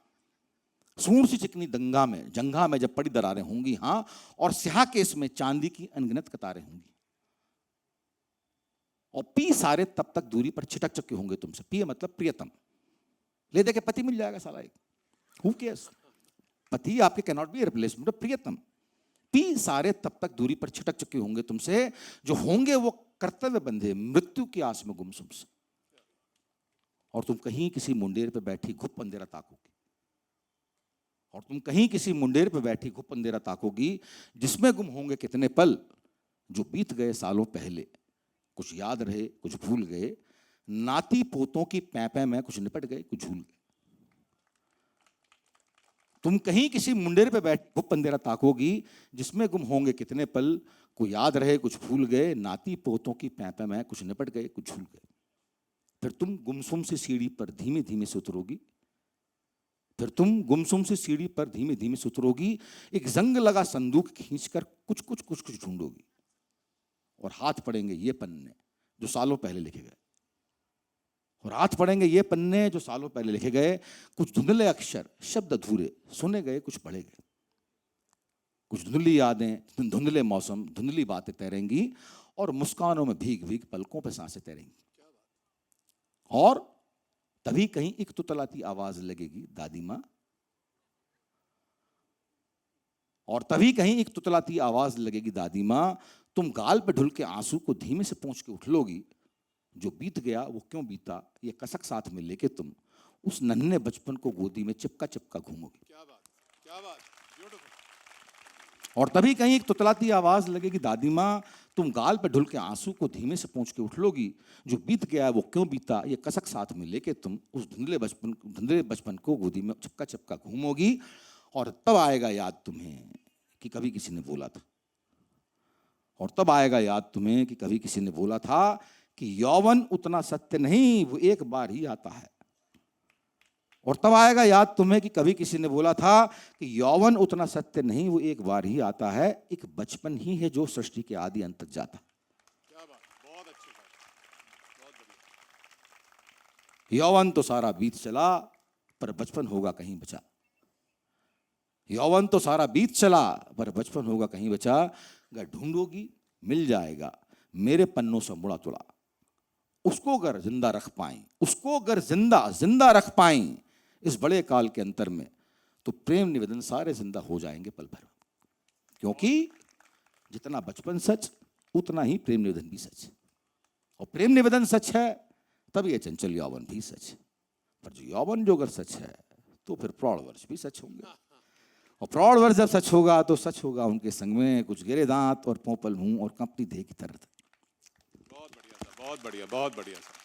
सूंड से चिकनी जंगा में जब पड़ी दरारें होंगी, हाँ, और स्याह केस में चांदी की अनगिनत कतारें होंगी। और पी सारे तब तक दूरी पर छिटक चुके होंगे तुमसे। पी मतलब प्रियतम, ले दे के पति मिल जाएगा साला एक, हु केयर्स। पति आपके can not be replacement of प्रियतम। पी सारे तब तक दूरी पर छिटक चुके होंगे तुमसे, जो होंगे वो कर्तव्य बंधे मृत्यु की आस में गुमसुम से। और तुम कहीं किसी मुंडेर पे बैठी घुप अंधेरा ताकोगी, और तुम कहीं किसी मुंडेर पे बैठी घुप अंधेरा ताकोगी, जिसमें गुम होंगे कितने पल जो बीत गए सालों पहले। कुछ याद रहे, कुछ भूल गए, नाती पोतों की पैपै में कुछ निपट गए, कुछ झूल गए। तुम कहीं किसी मुंडेर पे बैठ घुप अंधेरा ताकोगी, जिसमें गुम होंगे कितने पल, को याद रहे, कुछ भूल गए, नाती पोतों की पैपै में कुछ निपट गए, कुछ झूल गए। फिर तुम गुमसुम से सीढ़ी पर धीमे धीमे से उतरोगी, फिर तुम गुमसुम से सीढ़ी पर धीमे धीमे से उतरोगी, एक जंग लगा संदूक खींचकर कुछ कुछ कुछ कुछ ढूंढोगी, और हाथ पड़ेंगे ये पन्ने जो सालों पहले लिखे गए, और हाथ पड़ेंगे ये पन्ने जो सालों पहले लिखे गए। कुछ धुंधले अक्षर, शब्द अधूरे सुने गए, कुछ पढ़े गए। कुछ धुंधली यादें, धुंधले मौसम, धुंधली बातें तैरेंगी, और मुस्कानों में भीग भीग पलकों पे सांसें तैरेंगी। और तभी कहीं एक तुतलाती आवाज लगेगी, दादी माँ। और तभी कहीं एक तुतलाती आवाज लगेगी, दादी माँ। तुम गाल पे ढुल के आंसू को धीमे से पोंछ के उठ लोगी, जो बीत गया वो क्यों बीता ये कसक साथ में लेके तुम उस नन्हे बचपन को गोदी में चिपका चिपका घूमोगी। क्या बात, क्या बात, ब्यूटीफुल। और तभी कहीं एक तुतलाती आवाज लगेगी, दादी माँ। तुम गाल पे ढुल के आंसू को धीमे से पोंछ के उठ लोगी, जो बीत गया वो क्यों बीता ये कसक साथ में लेके तुम उस धुंधले बचपन को गोदी में चिपका चिपका घूमोगी। और तब आएगा याद तुम्हें कि कभी किसी ने बोला था, और तब आएगा याद तुम्हें कि कभी किसी ने बोला था कि यौवन उतना सत्य नहीं, वो एक बार ही आता है। और तब आएगा याद तुम्हें कि कभी किसी ने बोला था कि यौवन उतना सत्य नहीं, वो एक बार ही आता है। एक बचपन ही है जो सृष्टि के आदि अंत तक जाता। क्या बात, बहुत अच्छी बात, बहुत बढ़िया। यौवन तो सारा बीत चला, पर बचपन होगा कहीं बचा। यौवन तो सारा बीत चला, पर बचपन होगा कहीं बचा। अगर ढूंढोगी मिल जाएगा, मेरे पन्नों से मुड़ा तुड़ा। उसको अगर जिंदा रख पाएं, उसको अगर जिंदा रख पाएं इस बड़े काल के अंतर में, तो प्रेम निवेदन सारे जिंदा हो जाएंगे पल भर। क्योंकि जितना बचपन सच, उतना ही प्रेम निवेदन भी सच। और प्रेम निवेदन सच है, तब ये चंचल यौवन भी सच है। पर जो यौवन जो अगर सच है, तो फिर प्रौढ़ वर्ष भी सच होंगे। और प्रौढ़ वर्ष जब सच होगा, तो सच होगा उनके संग में कुछ गिरे दांत और पोपल मुंह और कंपनी देह की तरह। बहुत बढ़िया सर, बहुत बढ़िया, बहुत बढ़िया सर।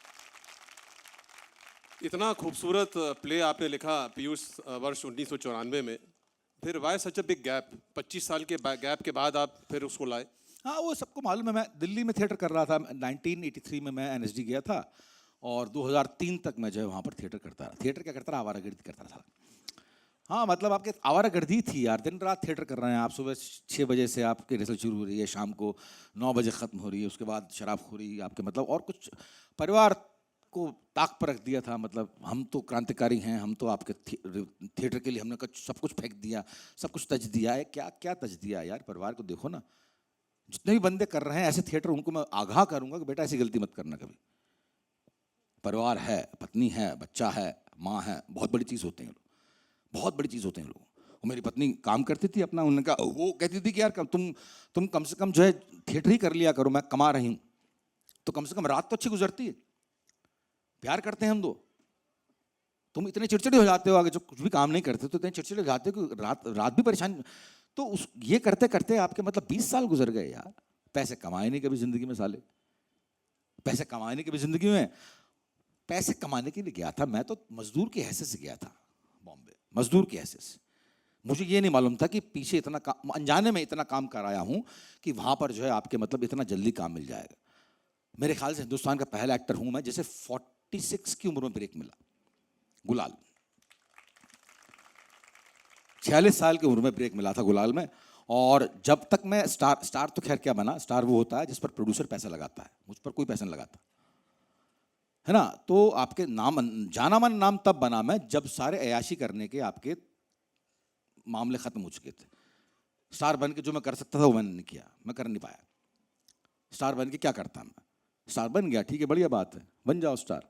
इतना खूबसूरत प्ले आपने लिखा पीयूष वर्ष 1994 में, फिर why such a big gap, 25 साल के गैप के बाद आप फिर उसको लाए? हाँ, वो सबको मालूम है। मैं दिल्ली में थिएटर कर रहा था। 1983 में मैं एनएसडी गया था और 2003 तक मैं जो है वहाँ पर थिएटर करता रहा। थिएटर क्या करता रहा? आवारागर्दी करता था। हाँ, मतलब आपके आवारागर्दी थी यार। दिन रात थिएटर कर रहे हैं आप। सुबह 6 बजे से आपकी रिहर्सल शुरू हो रही है, शाम को 9 बजे ख़त्म हो रही है। उसके बाद शराबखोरी आपके मतलब और कुछ। परिवार को ताक पर रख दिया था। मतलब हम तो क्रांतिकारी हैं, हम तो आपके थिएटर के लिए हमने सब कुछ फेंक दिया, सब कुछ तज दिया है। क्या क्या तज दिया यार? परिवार को देखो ना। जितने भी बंदे कर रहे हैं ऐसे थिएटर, उनको मैं आगाह करूंगा कि बेटा ऐसी गलती मत करना कभी। परिवार है, पत्नी है, बच्चा है, माँ है, बहुत बड़ी चीज़ होते हैं लोग, बहुत बड़ी चीज़ होते हैं लोग। और मेरी पत्नी काम करती थी अपना, उन्होंने कहा, वो कहती थी कि यार तुम कम से कम जो है थिएटर ही कर लिया करो। मैं कमा रही हूँ तो कम से कम रात तो अच्छी गुजरती है। प्यार करते हैं हम दो, तुम इतने चिड़चिड़े हो जाते हो आगे, जो कुछ भी काम नहीं करते तो इतने चिड़चिड़े हो जाते हो कि रात भी परेशान। तो ये करते करते आपके मतलब 20 साल गुजर गए यार। पैसे कमाए नहीं कभी जिंदगी में साले, पैसे कमाए नहीं कभी जिंदगी में। पैसे कमाने के लिए गया था मैं, तो मजदूर की हैसियत से गया था बॉम्बे, मजदूर की हैसियत से। मुझे ये नहीं मालूम था कि पीछे इतना अनजाने में इतना काम कराया हूँ कि वहाँ पर जो है आपके मतलब इतना जल्दी काम मिल जाएगा। मेरे ख्याल से हिंदुस्तान का पहला एक्टर हूँ मैं जिसे 46 की उम्र में ब्रेक मिला। गुलाल 46 साल की उम्र में ब्रेक मिला था गुलाल में। और जब तक मैं स्टार तो खैर क्या बना, स्टार वो होता है जिस पर प्रोड्यूसर पैसा लगाता है। मुझ पर कोई पैसा नहीं लगाता है ना। तो आपके नाम जाना मन नाम तब बना मैं जब सारे अयाशी करने के आपके मामले खत्म हो चुके थे। स्टार बन के जो मैं कर सकता था वो मैंने नहीं किया, मैं कर नहीं पाया। स्टार बन के क्या करता मैं? स्टार बन गया, ठीक है, बढ़िया बात है, बन जाओ स्टार।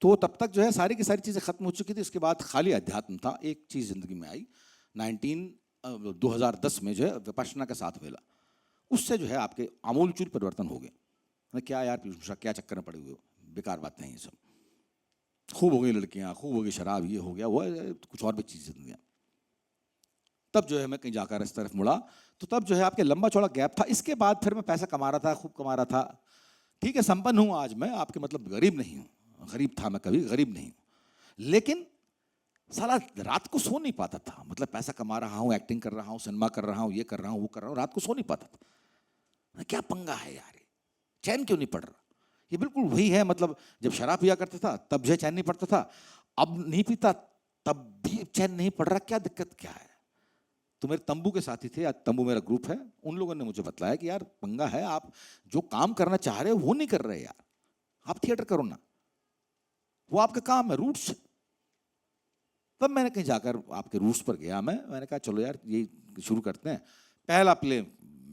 तो तब तक जो है सारी की सारी चीज़ें खत्म हो चुकी थी। इसके बाद खाली अध्यात्म था। एक चीज़ जिंदगी में आई 2010 में जो है विपश्यना का साथ मिला। उससे जो है आपके आमूलचूल परिवर्तन हो गए। मैं क्या यार पीयूष मिश्रा, क्या चक्कर में पड़े हुए हो, बेकार बात नहीं है सब। खूब हो गई लड़कियाँ, खूब हो गई शराब, ये हो गया वो, कुछ और भी चीज़ें दुनिया। तब जो है मैं कहीं जाकर इस तरफ मुड़ा, तो तब जो है आपके लंबा चौड़ा गैप था। इसके बाद फिर मैं पैसा कमा रहा था, खूब कमा रहा था। ठीक है, संपन्न हूँ आज मैं, आपके मतलब गरीब नहीं हूँ। गरीब था मैं कभी, गरीब नहीं हूँ। लेकिन साला रात को सो नहीं पाता था। मतलब पैसा कमा रहा हूँ, एक्टिंग कर रहा हूँ, सिनेमा कर रहा हूँ, ये कर रहा हूँ, वो कर रहा हूँ, रात को सो नहीं पाता था। क्या पंगा है यार, चैन क्यों नहीं पड़ रहा? ये बिल्कुल वही है, मतलब जब शराब पिया करता था तब जो चैन नहीं पड़ता था, अब नहीं पीता तब भी चैन नहीं पड़ रहा। क्या दिक्कत क्या है? तो मेरे तंबू के साथी थे, आज तंबू मेरा ग्रुप है, उन लोगों ने मुझे बतलाया कि यार पंगा है, आप जो काम करना चाह रहे हो वो नहीं कर रहे यार, आप थिएटर करो ना, वो आपका काम है, रूट्स। तब मैंने कहीं जाकर आपके रूट्स पर गया मैंने कहा चलो यार ये शुरू करते हैं। पहला प्ले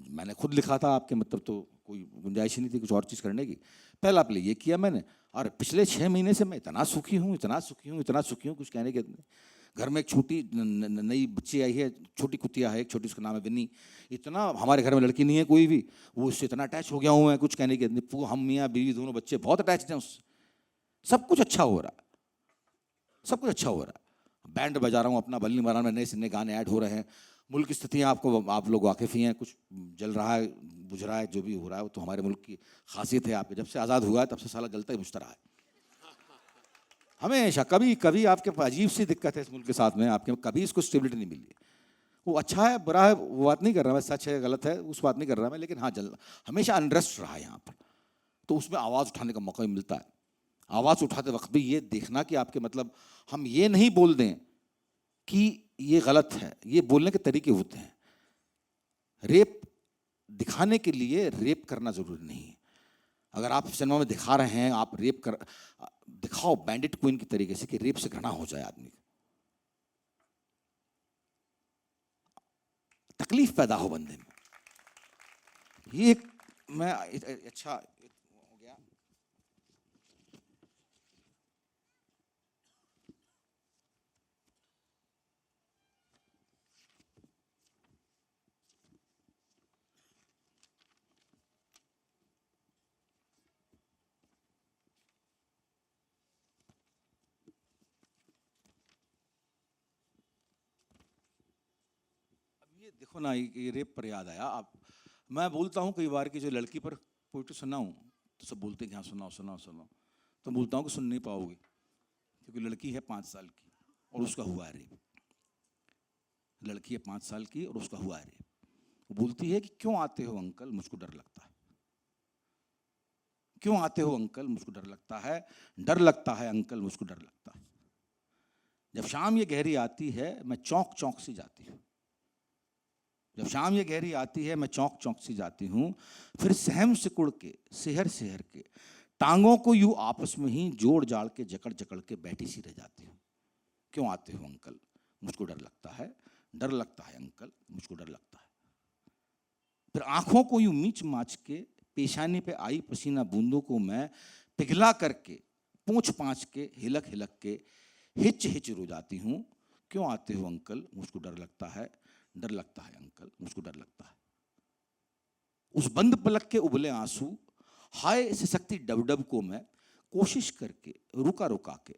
मैंने खुद लिखा था आपके मतलब, तो कोई गुंजाइश ही नहीं थी कुछ और चीज़ करने की। पहला प्ले ये किया मैंने, और पिछले 6 महीने से मैं इतना सुखी हूँ, इतना सुखी हूँ, इतना सुखी हूँ, कुछ कहने के। घर में एक छोटी नई बच्ची आई है, छोटी कुतिया है एक छोटी, उसका नाम है विनी। इतना हमारे घर में लड़की नहीं है कोई भी, वो उससे इतना अटैच हो गया हूँ मैं, कुछ कहने के। हम मियाँ बीवी दोनों बच्चे बहुत अटैच हैं उससे। सब कुछ अच्छा हो रहा है, सब कुछ अच्छा हो रहा है। बैंड बजा रहा हूँ अपना, बल्ली मारा में नए सिन्ने गाने ऐड हो रहे हैं। मुल्क की स्थितियाँ आप लोग वाकिफ़ ही हैं, कुछ जल रहा है, बुझ रहा है, जो भी हो रहा है वो तो हमारे मुल्क की खासियत है। आपके जब से आज़ाद हुआ है तब से साला जलता ही बुझता रहा है हमेशा। कभी कभी आपके अजीब सी दिक्कत है इस मुल्क के साथ में, आपके कभी इसको स्टेबिलिटी नहीं मिली। वो अच्छा है बुरा है वो बात नहीं कर रहा मैं, सच है गलत है उस बात नहीं कर रहा मैं, लेकिन हाँ हमेशा अनरेस्ट रहा है यहाँ पर, तो उसमें आवाज़ उठाने का मौका भी मिलता है। आवाज़ उठाते वक्त भी ये देखना कि आपके मतलब हम ये नहीं बोल दें कि ये गलत है, ये बोलने के तरीके होते हैं। रेप दिखाने के लिए रेप करना जरूरी नहीं है। अगर आप सिनेमा में दिखा रहे हैं आप रेप कर दिखाओ बैंडिट क्वीन की तरीके से कि रेप से घृणा हो जाए आदमी को, तकलीफ पैदा हो बंदे में। ये एक मैं अच्छा हो गया। ये देखो ना ये रेप पर याद आया। आप मैं बोलता हूँ कई बार कि जो लड़की पर पोइट्री सुनाऊँ तो सब बोलते हैं कि हाँ सुनाओ सुनाओ सुनाओ, तो बोलता हूँ कि सुन नहीं पाओगे क्योंकि लड़की है 5 साल की और उसका हुआ है रेप। लड़की है 5 साल की और उसका हुआ है रेप। वो बोलती है कि क्यों आते हो अंकल मुझको डर लगता है, क्यों आते हो अंकल मुझको डर लगता है, डर लगता है अंकल मुझको डर लगता है। जब शाम ये गहरी आती है मैं चौंक चौंक सी जाती हूँ, जब शाम ये गहरी आती है मैं चौंक चौंक सी जाती हूँ, फिर सहम सिकुड़ के सेहर सेहर के टांगों को यूं आपस में ही जोड़ जाड़ के जकड़ जकड़ के बैठी सी रह जाती हूँ। क्यों आते हो अंकल मुझको डर लगता है, डर लगता है अंकल मुझको डर लगता है। फिर आंखों को यूं मीच माच के पेशानी पे आई पसीना बूंदों को मैं पिघला करके पूंछ पाँच के हिलक हिलक के हिच हिच रो जाती हूँ। क्यों आते हो अंकल मुझको डर लगता है, डर लगता है अंकल मुझको डर लगता है। उस बंद पलक के उबले आंसू हाय सिसकती डब को मैं कोशिश करके रुका रुका के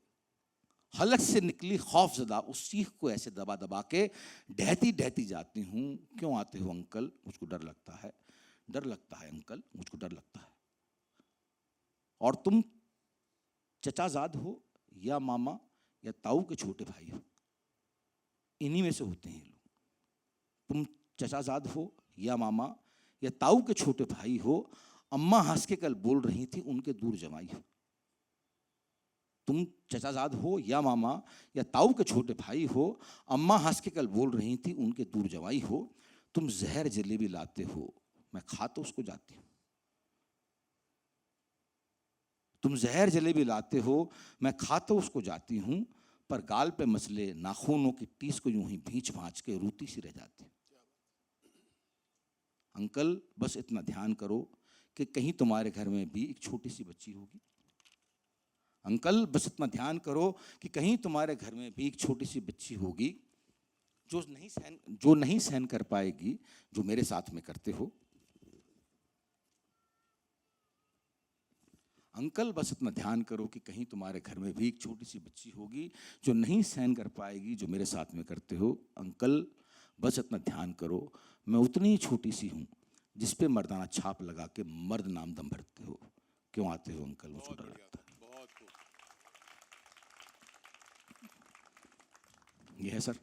हलक से निकली खौफजदा उस चीख को ऐसे दबा दबा के ढहती ढहती जाती हूँ। क्यों आते हो अंकल मुझको डर लगता है, डर लगता है अंकल मुझको डर लगता है। और तुम चचाजाद हो या मामा या ताऊ के छोटे भाई हो, इन्हीं में से होते हैं लोग। तुम चचाजाद हो या मामा या ताऊ के छोटे भाई हो, अम्मा हंस के कल बोल रही थी उनके दूर जमाई हो। तुम चचाजाद हो या मामा या ताऊ के छोटे भाई हो, अम्मा हंस के कल बोल रही थी उनके दूर जमाई हो। तुम जहर जलेबी लाते हो मैं खा तो उसको जाती हूँ, तुम जहर जलेबी लाते हो मैं खा तो उसको जाती हूँ, पर गाल पे मसले नाखूनों की टीस को यूं ही भींच भांच के रूती सी रह जाती हूँ। अंकल बस इतना ध्यान करो कि कहीं तुम्हारे घर में भी एक छोटी सी बच्ची होगी। अंकल बस इतना ध्यान करो कि कहीं तुम्हारे घर में भी एक छोटी सी बच्ची होगी जो नहीं सहन कर पाएगी जो मेरे साथ में करते हो। अंकल बस इतना ध्यान करो कि कहीं तुम्हारे घर में भी एक छोटी सी बच्ची होगी जो नहीं सहन कर पाएगी जो मेरे साथ में करते हो। अंकल बस इतना ध्यान करो मैं उतनी ही छोटी सी हूँ जिस पे मर्दाना छाप लगा के मर्द नाम दम भरते हो। क्यों आते हो अंकल मुझको डर लगता है। ये है सर।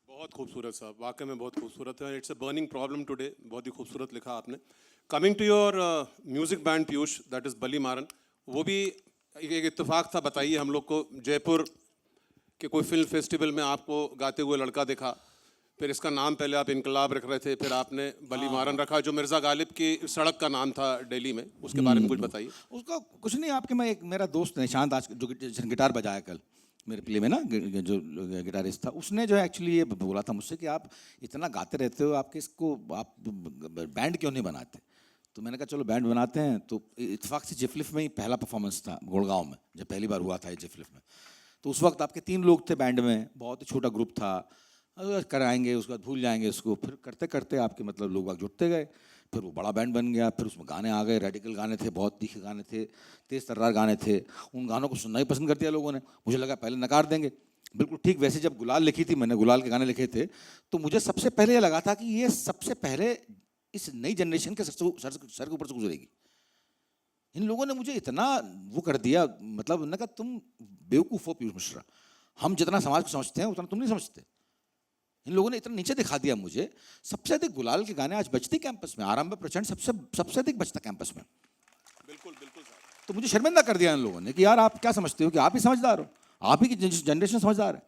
बहुत खूबसूरत साहब, वाकई में बहुत खूबसूरत है। It's a burning problem today, बहुत ही खूबसूरत लिखा आपने। Coming to your music band Piyush, that is Ballimaran, वो भी एक इत्तेफाक था, बताइए हम लोग को। जयपुर के कोई फिल्म फेस्टिवल में आपको गाते हुए लड़का देखा, फिर इसका नाम पहले आप इनकलाब रख रहे थे, फिर आपने बली मारन रखा जो मिर्ज़ा गालिब की सड़क का नाम था दिल्ली में, उसके बारे में कुछ बताइए। उसका कुछ नहीं, आपके मैं एक मेरा दोस्त निशांत आज जो गिटार बजाया कल मेरे प्ले में ना, जो गिटारिस्ट था, उसने जो एक्चुअली ये बोला था मुझसे कि आप इतना गाते रहते हो, आपके इसको आप बैंड क्यों नहीं बनाते। तो मैंने कहा चलो बैंड बनाते हैं। तो इत्तेफाक से जिफलिफ में ही पहला परफॉर्मेंस था गुड़गांव में, जब पहली बार हुआ था ये जिफलिफ में। तो उस वक्त आपके 3 लोग थे बैंड में, बहुत ही छोटा ग्रुप था। कराएंगे उसके बाद भूल जाएंगे उसको, फिर करते करते आपके मतलब लोग जुटते गए, फिर वो बड़ा बैंड बन गया। फिर उसमें गाने आ गए, रेडिकल गाने थे, बहुत तीखे गाने थे, तेज तर्रार गाने थे। उन गानों को सुनना ही पसंद कर दिया लोगों ने। मुझे लगा पहले नकार देंगे, बिल्कुल ठीक वैसे जब गुलाल लिखी थी मैंने, गुलाल के गाने लिखे थे, तो मुझे सबसे पहले ये लगा था कि ये सबसे पहले इस नई जनरेशन के सर के ऊपर से गुजरेगी। इन लोगों ने मुझे इतना वो कर दिया, मतलब उन्होंने कहा तुम बेवकूफ़ हो पीयूष मिश्रा, हम जितना समाज को समझते हैं उतना तुम नहीं समझते। इन लोगों ने इतना नीचे दिखा दिया मुझे। सबसे अधिक गुलाल के गाने आज बजते कैंपस में, आरंभ प्रचंड सबसे अधिक बजता कैंपस में। बिल्कुल बिल्कुल साहब। तो मुझे शर्मिंदा कर दिया इन लोगों ने कि यार आप क्या समझते हो कि आप ही समझदार हो, आप ही की जनरेशन समझदार है।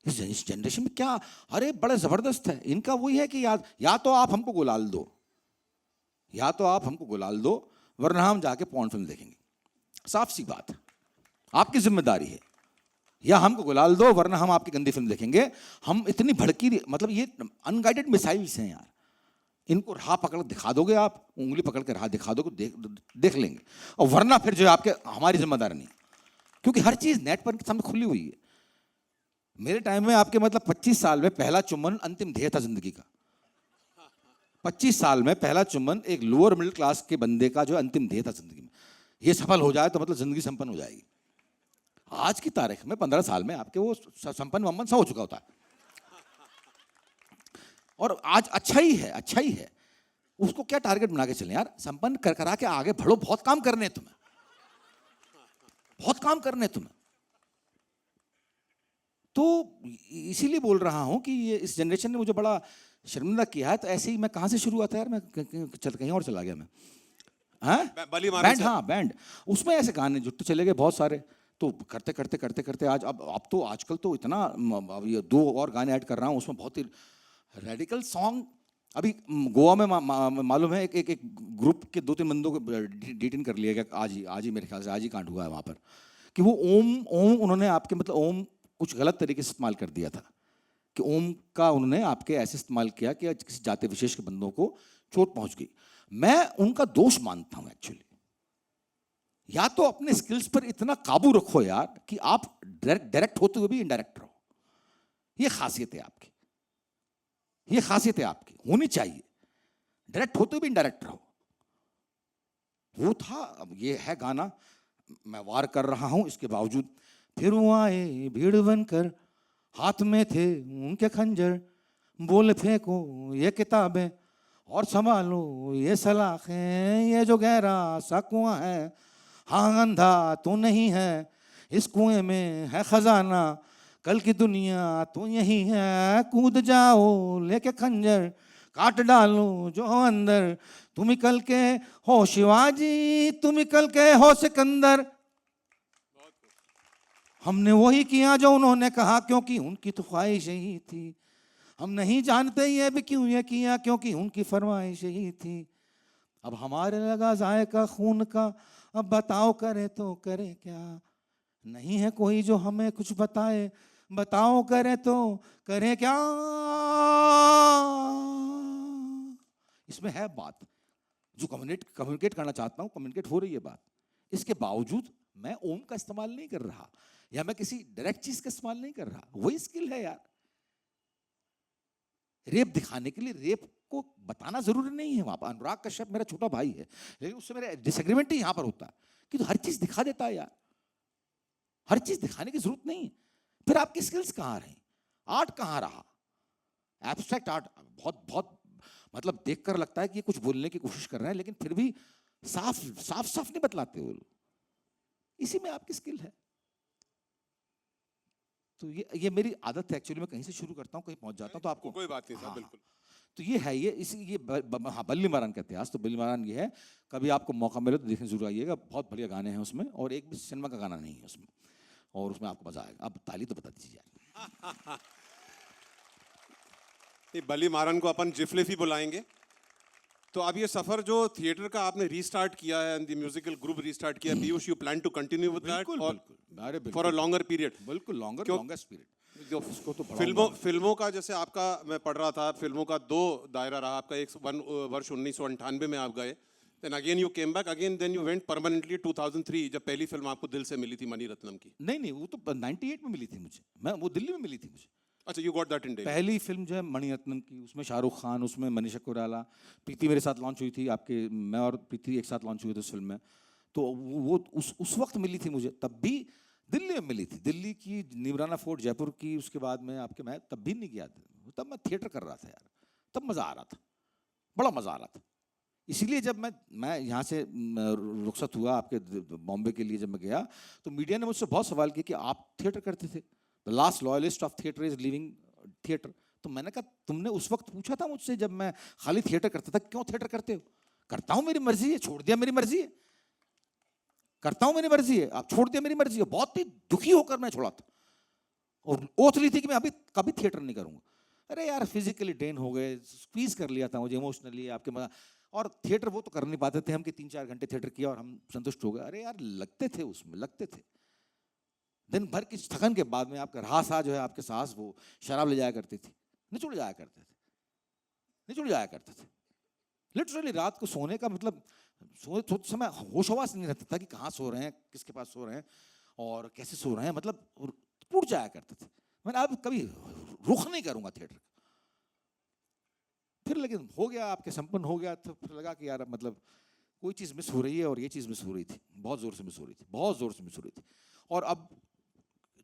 इस जनरेशन में क्या, अरे बड़े जबरदस्त है इनका। वही है कि या तो आप हमको गुलाल दो, या तो आप हमको गुलाल दो, वरना हम जाके पॉर्न फिल्म देखेंगे। साफ सी बात है, आपकी जिम्मेदारी है। या हमको गुलाल दो वरना हम आपकी गंदी फिल्म देखेंगे। हम इतनी भड़की, मतलब ये अनगाइडेड मिसाइल्स हैं यार। इनको राह पकड़ दिखा दोगे आप, उंगली पकड़ के राह दिखा दोगे, देख लेंगे। और वरना फिर जो है आपके, हमारी जिम्मेदारी नहीं, क्योंकि हर चीज नेट पर सामने खुली हुई है। मेरे टाइम में आपके मतलब 25 साल में पहला चुम्बन अंतिम ध्येय था जिंदगी का। 25 साल में पहला चुम्बन एक लोअर मिडिल क्लास के बंदे का जो अंतिम ध्येय था जिंदगी में। ये सफल हो जाए तो मतलब जिंदगी संपन्न हो जाएगी। आज की तारीख में 15 साल में आपके वो संपन्न वम्पन्न सा हो चुका होता है। और आज अच्छा ही है, अच्छा ही है। उसको क्या टारगेट बना के चले यार, संपन्न कर करा के आगे बढ़ो। बहुत काम करने हैं तुम्हें, बहुत काम करने हैं तुम्हें। तो इसीलिए बोल रहा हूं कि ये इस जनरेशन ने मुझे बड़ा शर्मिंदा किया है। तो ऐसे ही मैं कहां से शुरू हुआ था यार, मैं कहीं और चला गया मैं। हाँ बली मारन बैंड, हाँ बैंड। उसमें ऐसे गाने जुट चले गए बहुत सारे। तो करते करते करते करते आज अब तो आजकल तो इतना, अब ये 2 और गाने ऐड कर रहा हूँ उसमें, बहुत ही रेडिकल सॉन्ग। अभी गोवा में मालूम है एक ग्रुप के 2-3 बंदों को डिटेन कर लिया गया आज ही मेरे ख्याल से आज ही कांड हुआ है वहाँ पर। कि वो ओम उन्होंने आपके मतलब ओम कुछ गलत तरीके से इस्तेमाल कर दिया था। कि ओम का उन्होंने आपके ऐसे इस्तेमाल किया कि किसी जाति विशेष के बंदों को चोट पहुंच गई। मैं उनका दोष मानता हूं एक्चुअली। या तो अपने स्किल्स पर इतना काबू रखो यार कि आप डायरेक्ट होते हुए भी इनडायरेक्ट रहो। ये खासियत है आपकी, ये खासियत है आपकी, होनी चाहिए। डायरेक्ट होते हुए भी इनडायरेक्ट रहो। वो था। अब ये है गाना, मैं वार कर रहा हूं इसके बावजूद। फिर वो आए भीड़ बनकर, हाथ में थे उनके खंजर, बोले फेंको ये किताबें और संभालो ये सलाखें, ये जो गहरा सा कुआं है, हाँ अंधा तो नहीं है, इस कुएं में है खजाना, कल की दुनिया तो यही है, कूद जाओ लेके खंजर, काट डालो जो अंदर, तुम ही कल के हो शिवाजी, तुम ही कल के हो सिकंदर। हमने वही किया जो उन्होंने कहा, क्योंकि उनकी तो ख्वाहिश ही थी। हम नहीं जानते ये भी क्यों ये किया, क्योंकि उनकी फरमाइश ही थी। अब हमारे लगा जायका खून का, अब बताओ करे तो करे क्या। नहीं है कोई जो हमें कुछ बताए, बताओ करे तो करे क्या। इसमें है बात जो कम्युनिकेट करना चाहता हूं, कम्युनिकेट हो रही है बात। इसके बावजूद मैं ओम का इस्तेमाल नहीं कर रहा, या मैं किसी डायरेक्ट चीज का इस्तेमाल नहीं कर रहा। वही स्किल है यार। रेप दिखाने के लिए रेप को बताना जरूरी नहीं है। वहां पर अनुराग कश्यप मेरा छोटा भाई है, लेकिन उससे मेरा डिसएग्रीमेंट ही यहां पर होता है कि तो हर चीज दिखा देता है यार। हर चीज दिखाने की जरूरत नहीं। फिर आपकी स्किल्स कहां रही, आर्ट कहां रहा। एब्स्ट्रैक्ट आर्ट बहुत बहुत मतलब देखकर लगता है कि ये कुछ बोलने की कोशिश कर रहे हैं, लेकिन फिर भी साफ साफ साफ नहीं बतलाते वो लोग। इसी में आपकी स्किल है। तो ये मेरी आदत है एक्चुअली। मैं कहीं से शुरू करता हूँ, कहीं पहुंच जाता हूँ। तो आपको कोई बात नहीं साहब, हाँ, बिल्कुल। तो ये है ये हाँ, बल्ली महारान का इतिहास। तो बल्ली महारान ये है, कभी आपको मौका मिले तो देखने जरूर आइएगा। बहुत बढ़िया गाने हैं उसमें, और एक भी सिनेमा का गाना नहीं है उसमें, और उसमें आपको मजा आएगा। अब ताली तो बता दीजिए। ये बली मारन को अपन जिफलिफ ही बुलाएंगे। तो अब ये सफर जो थिएटर का आपने रीस्टार्ट किया है, द म्यूजिकल ग्रुप रीस्टार्ट किया, Piyush, you plan to continue with that बिल्कुल और बिल्कुल, अरे बिल्कुल, फॉर अ लॉन्गर पीरियड? बिल्कुल क्यों- लॉन्गेस्ट पीरियड। जो इसको तो बढ़ाऊंगा। फिल्मों का जैसे आपका, मैं पढ़ रहा था, फिल्मों का 2 दायरा रहा आपका। एक वर्ष 1998 में आप गए, then again you came back again, then you went permanently 2003, जब पहली फिल्म आपको दिल से मिली थी मणि रत्नम की। नहीं, वो तो 98 में मिली थी मुझे। मैं वो दिल्ली में मिली थी मुझे। अच्छा, you got that in Delhi. पहली फिल्म जो है मणिरत्नम की, उसमें शाहरुख खान, उसमें मनीषा कोइराला, प्रीति मेरे साथ लॉन्च हुई थी आपके। मैं और प्रीति एक साथ लॉन्च हुए थे उस फिल्म में। तो वो उस वक्त मिली थी मुझे, तब भी दिल्ली में मिली थी। दिल्ली की नीमराना फोर्ट, जयपुर की, उसके बाद में आपके, मैं तब भी नहीं गया था। तब मैं थिएटर कर रहा था यार, तब मज़ा आ रहा था, बड़ा मज़ा आ रहा था। इसीलिए जब मैं यहाँ से रुखसत हुआ आपके बॉम्बे के लिए, जब मैं गया तो मीडिया ने मुझसे बहुत सवाल किए कि आप थिएटर करते थे, the last loyalist of theatre is living theatre. तो मैंने कहा तुमने उस वक्त पूछा था मुझसे जब मैं खाली थिएटर करता था, क्यों थिएटर करते हो? करता हूं, मेरी मर्जी है, छोड़ दिया मेरी मर्जी है, करता हूं मेरी मर्जी है, आप छोड़ दिया मेरी मर्जी है। बहुत ही दुखी होकर मैं छोड़ा था और ओथ ली थी कि मैं अभी कभी थिएटर नहीं करूंगा। अरे यार फिजिकली ड्रेन हो गए, स्क्वीज कर लिया था मुझे इमोशनली आपके मजा। और थिएटर वो तो कर नहीं पाते थे हम कि 3-4 घंटे थिएटर किया और हम संतुष्ट हो गए। अरे यार लगते थे उसमें, लगते थे। दिन भर की थकन के बाद में आपका रहा जो है आपके सास वो शराब ले जाया करती थी, निचुड़ जाया करते थे, निचुड़ जाया करते थे। लिटरली रात को सोने का मतलब सोते समय होश हवास नहीं रहता था कि कहाँ सो रहे हैं, किसके पास सो रहे हैं और कैसे सो रहे हैं, मतलब टूट जाया करते थे। मैंने अब कभी रुख नहीं करूंगा थिएटर। फिर लेकिन हो गया, आपके संपन्न हो गया, तो फिर लगा कि यार मतलब कोई चीज़ मिस हो रही है और ये चीज़ मिस हो रही थी, बहुत ज़ोर से मिस हो रही थी, बहुत ज़ोर से मिस हो रही थी। और अब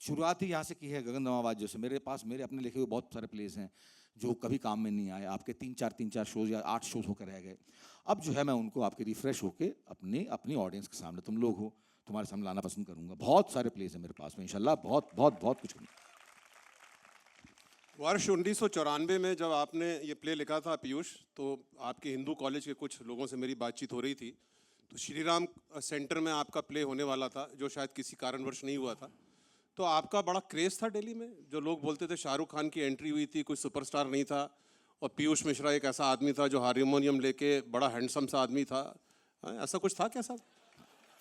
शुरुआत ही यहाँ से की है गगन नवाबाज जैसे। मेरे पास मेरे अपने लिखे हुए बहुत सारे प्लेस हैं जो कभी काम में नहीं आए, आपके 3-4 शोज या 8 शोज होकर रह गए। अब जो है मैं उनको आपके रिफ्रेश होके अपनी अपनी ऑडियंस के सामने, तुम लोग हो, तुम्हारे सामने लाना पसंद करूंगा। बहुत सारे प्लेस हैं मेरे पास में इंशाल्लाह, बहुत बहुत बहुत कुछ। वर्ष 1994 में जब आपने ये प्ले लिखा था पीयूष, तो आपके हिंदू कॉलेज के कुछ लोगों से मेरी बातचीत हो रही थी, तो श्री राम सेंटर में आपका प्ले होने वाला था जो शायद किसी कारणवश नहीं हुआ था। तो आपका बड़ा क्रेज़ था दिल्ली में, जो लोग बोलते थे शाहरुख खान की एंट्री हुई थी, कोई सुपरस्टार नहीं था, और पीयूष मिश्रा एक ऐसा आदमी था जो हारमोनियम लेके बड़ा हैंडसम सा आदमी था। ऐसा कुछ था क्या साहब?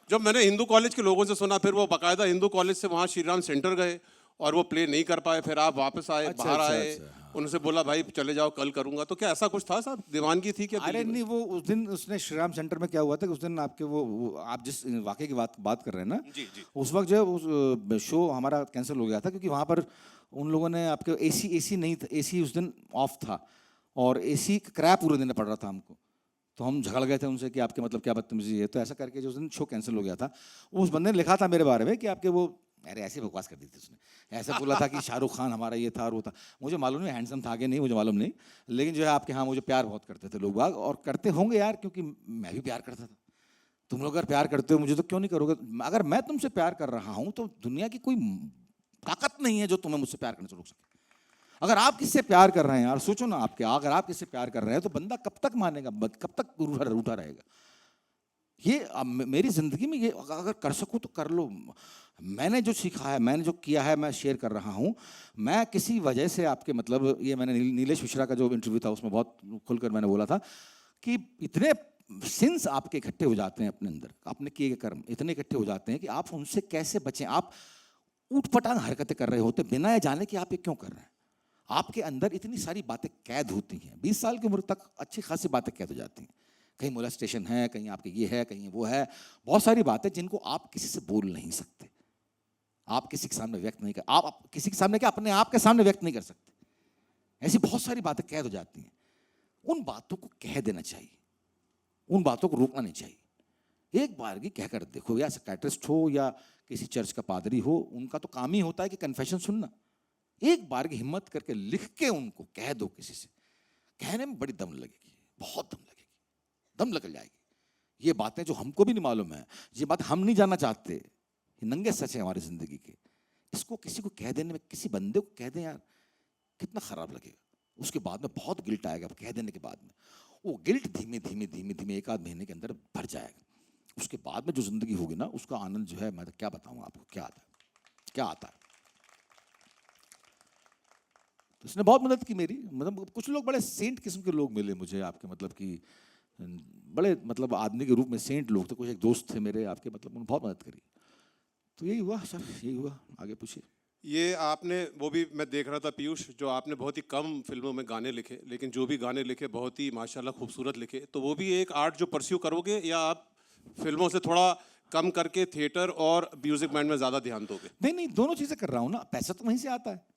जब मैंने हिंदू कॉलेज के लोगों से सुना, फिर वो बाकायदा हिंदू कॉलेज से वहाँ श्री राम सेंटर गए और वो प्ले नहीं कर पाए, फिर आप वापस आए, अच्छा, बाहर अच्छा, आए, अच्छा, हाँ। उनसे बोला भाई चले जाओ कल करूंगा। तो क्या ऐसा कुछ था साहब, दीवानगी थी क्या अरे दिल्ली में? नहीं, वो उस दिन उसने श्री राम सेंटर में क्या हुआ था कि उस दिन आपके वो आप जिस वाकये की बात कर रहे हैं ना, जी जी। उस वक्त जो है उस शो हमारा कैंसिल हो गया था क्योंकि वहाँ पर उन लोगों ने आपके एसी नहीं था, एसी उस दिन ऑफ था और एसी का किराया पूरे दिन पड़ रहा था हमको। तो हम झगड़ गए थे उनसे कि आपके मतलब क्या बदतमीजी है, तो ऐसा करके जो उस दिन शो कैंसिल हो गया था, उस बंदे ने लिखा था मेरे बारे में कि आपके वो, अरे ऐसे बकवास कर दी थी उसने, ऐसा बोला था कि शाहरुख खान हमारा ये था और वो था। मुझे मालूम नहीं हैंडसम था कि नहीं, मुझे मालूम नहीं, लेकिन जो है आपके यहाँ मुझे प्यार बहुत करते थे लोग बाग, और करते होंगे यार क्योंकि मैं भी प्यार करता था। तुम लोग अगर प्यार करते हो मुझे तो क्यों नहीं करोगे? अगर मैं तुमसे प्यार कर रहा हूँ तो दुनिया की कोई ताकत नहीं है जो तुम्हें मुझसे प्यार करने से रोक सके। अगर आप किससे प्यार कर रहे हैं यार, सोचो ना, आपके अगर आप किससे प्यार कर रहे हैं तो बंदा कब तक मानेगा, कब तक रूठा रहेगा? ये मेरी जिंदगी में ये अगर कर सकूं तो कर लो। मैंने जो सीखा है, मैंने जो किया है, मैं शेयर कर रहा हूं। मैं किसी वजह से आपके मतलब, ये मैंने नीलेश मिश्रा का जो इंटरव्यू था उसमें बहुत खुलकर मैंने बोला था कि इतने सिंस आपके इकट्ठे हो जाते हैं अपने अंदर, आपने किए गए कर्म इतने इकट्ठे हो जाते हैं कि आप उनसे कैसे बचें। आप ऊटपटांग हरकतें कर रहे होते बिना ये जाने कि आप ये क्यों कर रहे हैं। आपके अंदर इतनी सारी बातें कैद होती हैं, 20 साल की उम्र तक अच्छी खासी बातें कैद हो जाती हैं। कहीं मोलेस्टेशन है, कहीं आपके ये है, कहीं वो है, बहुत सारी बातें जिनको आप किसी से बोल नहीं सकते, आप किसी के सामने व्यक्त नहीं कर, आप किसी के सामने क्या, अपने आप के सामने व्यक्त नहीं कर सकते। ऐसी बहुत सारी बातें कैद हो जाती हैं। उन बातों को कह देना चाहिए, उन बातों को रोकना नहीं चाहिए। एक बार की कहकर देखो, या साइकियाट्रिस्ट हो या किसी चर्च का पादरी हो, उनका तो काम ही होता है कि कन्फेशन सुनना। एक बार की हिम्मत करके लिख के उनको कह दो किसी से, कहने में बड़ी दम लगेगी, बहुत दम लगेगी, दम निकल जाएगी। ये बातें जो हमको भी नहीं मालूम है, ये बात हम नहीं जानना चाहते, ये नंगे सच है हमारी जिंदगी के। इसको किसी को कह देने में, किसी बंदे को कह दें यार, कितना खराब लगेगा। उसके बाद में बहुत गिल्ट आएगा कह देने के बाद में। वो गिल्ट धीमे धीमे धीमे धीमे 1-8 महीने के अंदर भर जाएगा। उसके बाद में जो जिंदगी होगी ना, उसका आनंद जो है, मैं तो क्या बताऊं आपको, क्या आता है, क्या आता है। तो इसने बहुत मदद की मेरी, मतलब कुछ लोग बड़े सेंट किस्म के लोग मिले मुझे आपके, मतलब कि बड़े मतलब आदमी के रूप में सेंट लोग थे। कुछ एक दोस्त थे मेरे आपके, मतलब उन्होंने बहुत मदद करी। तो यही हुआ सर, यही हुआ। आगे पूछिए। ये आपने, वो भी मैं देख रहा था पीयूष, जो आपने बहुत ही कम फिल्मों में गाने लिखे, लेकिन जो भी गाने लिखे बहुत ही माशाल्लाह खूबसूरत लिखे। तो वो भी एक आर्ट जो परस्यू करोगे, या आप फिल्मों से थोड़ा कम करके थिएटर और म्यूजिक बैंड में ज़्यादा ध्यान दोगे? नहीं नहीं, दोनों चीज़ें कर रहा हूँ ना। पैसा तो वहीं से आता है,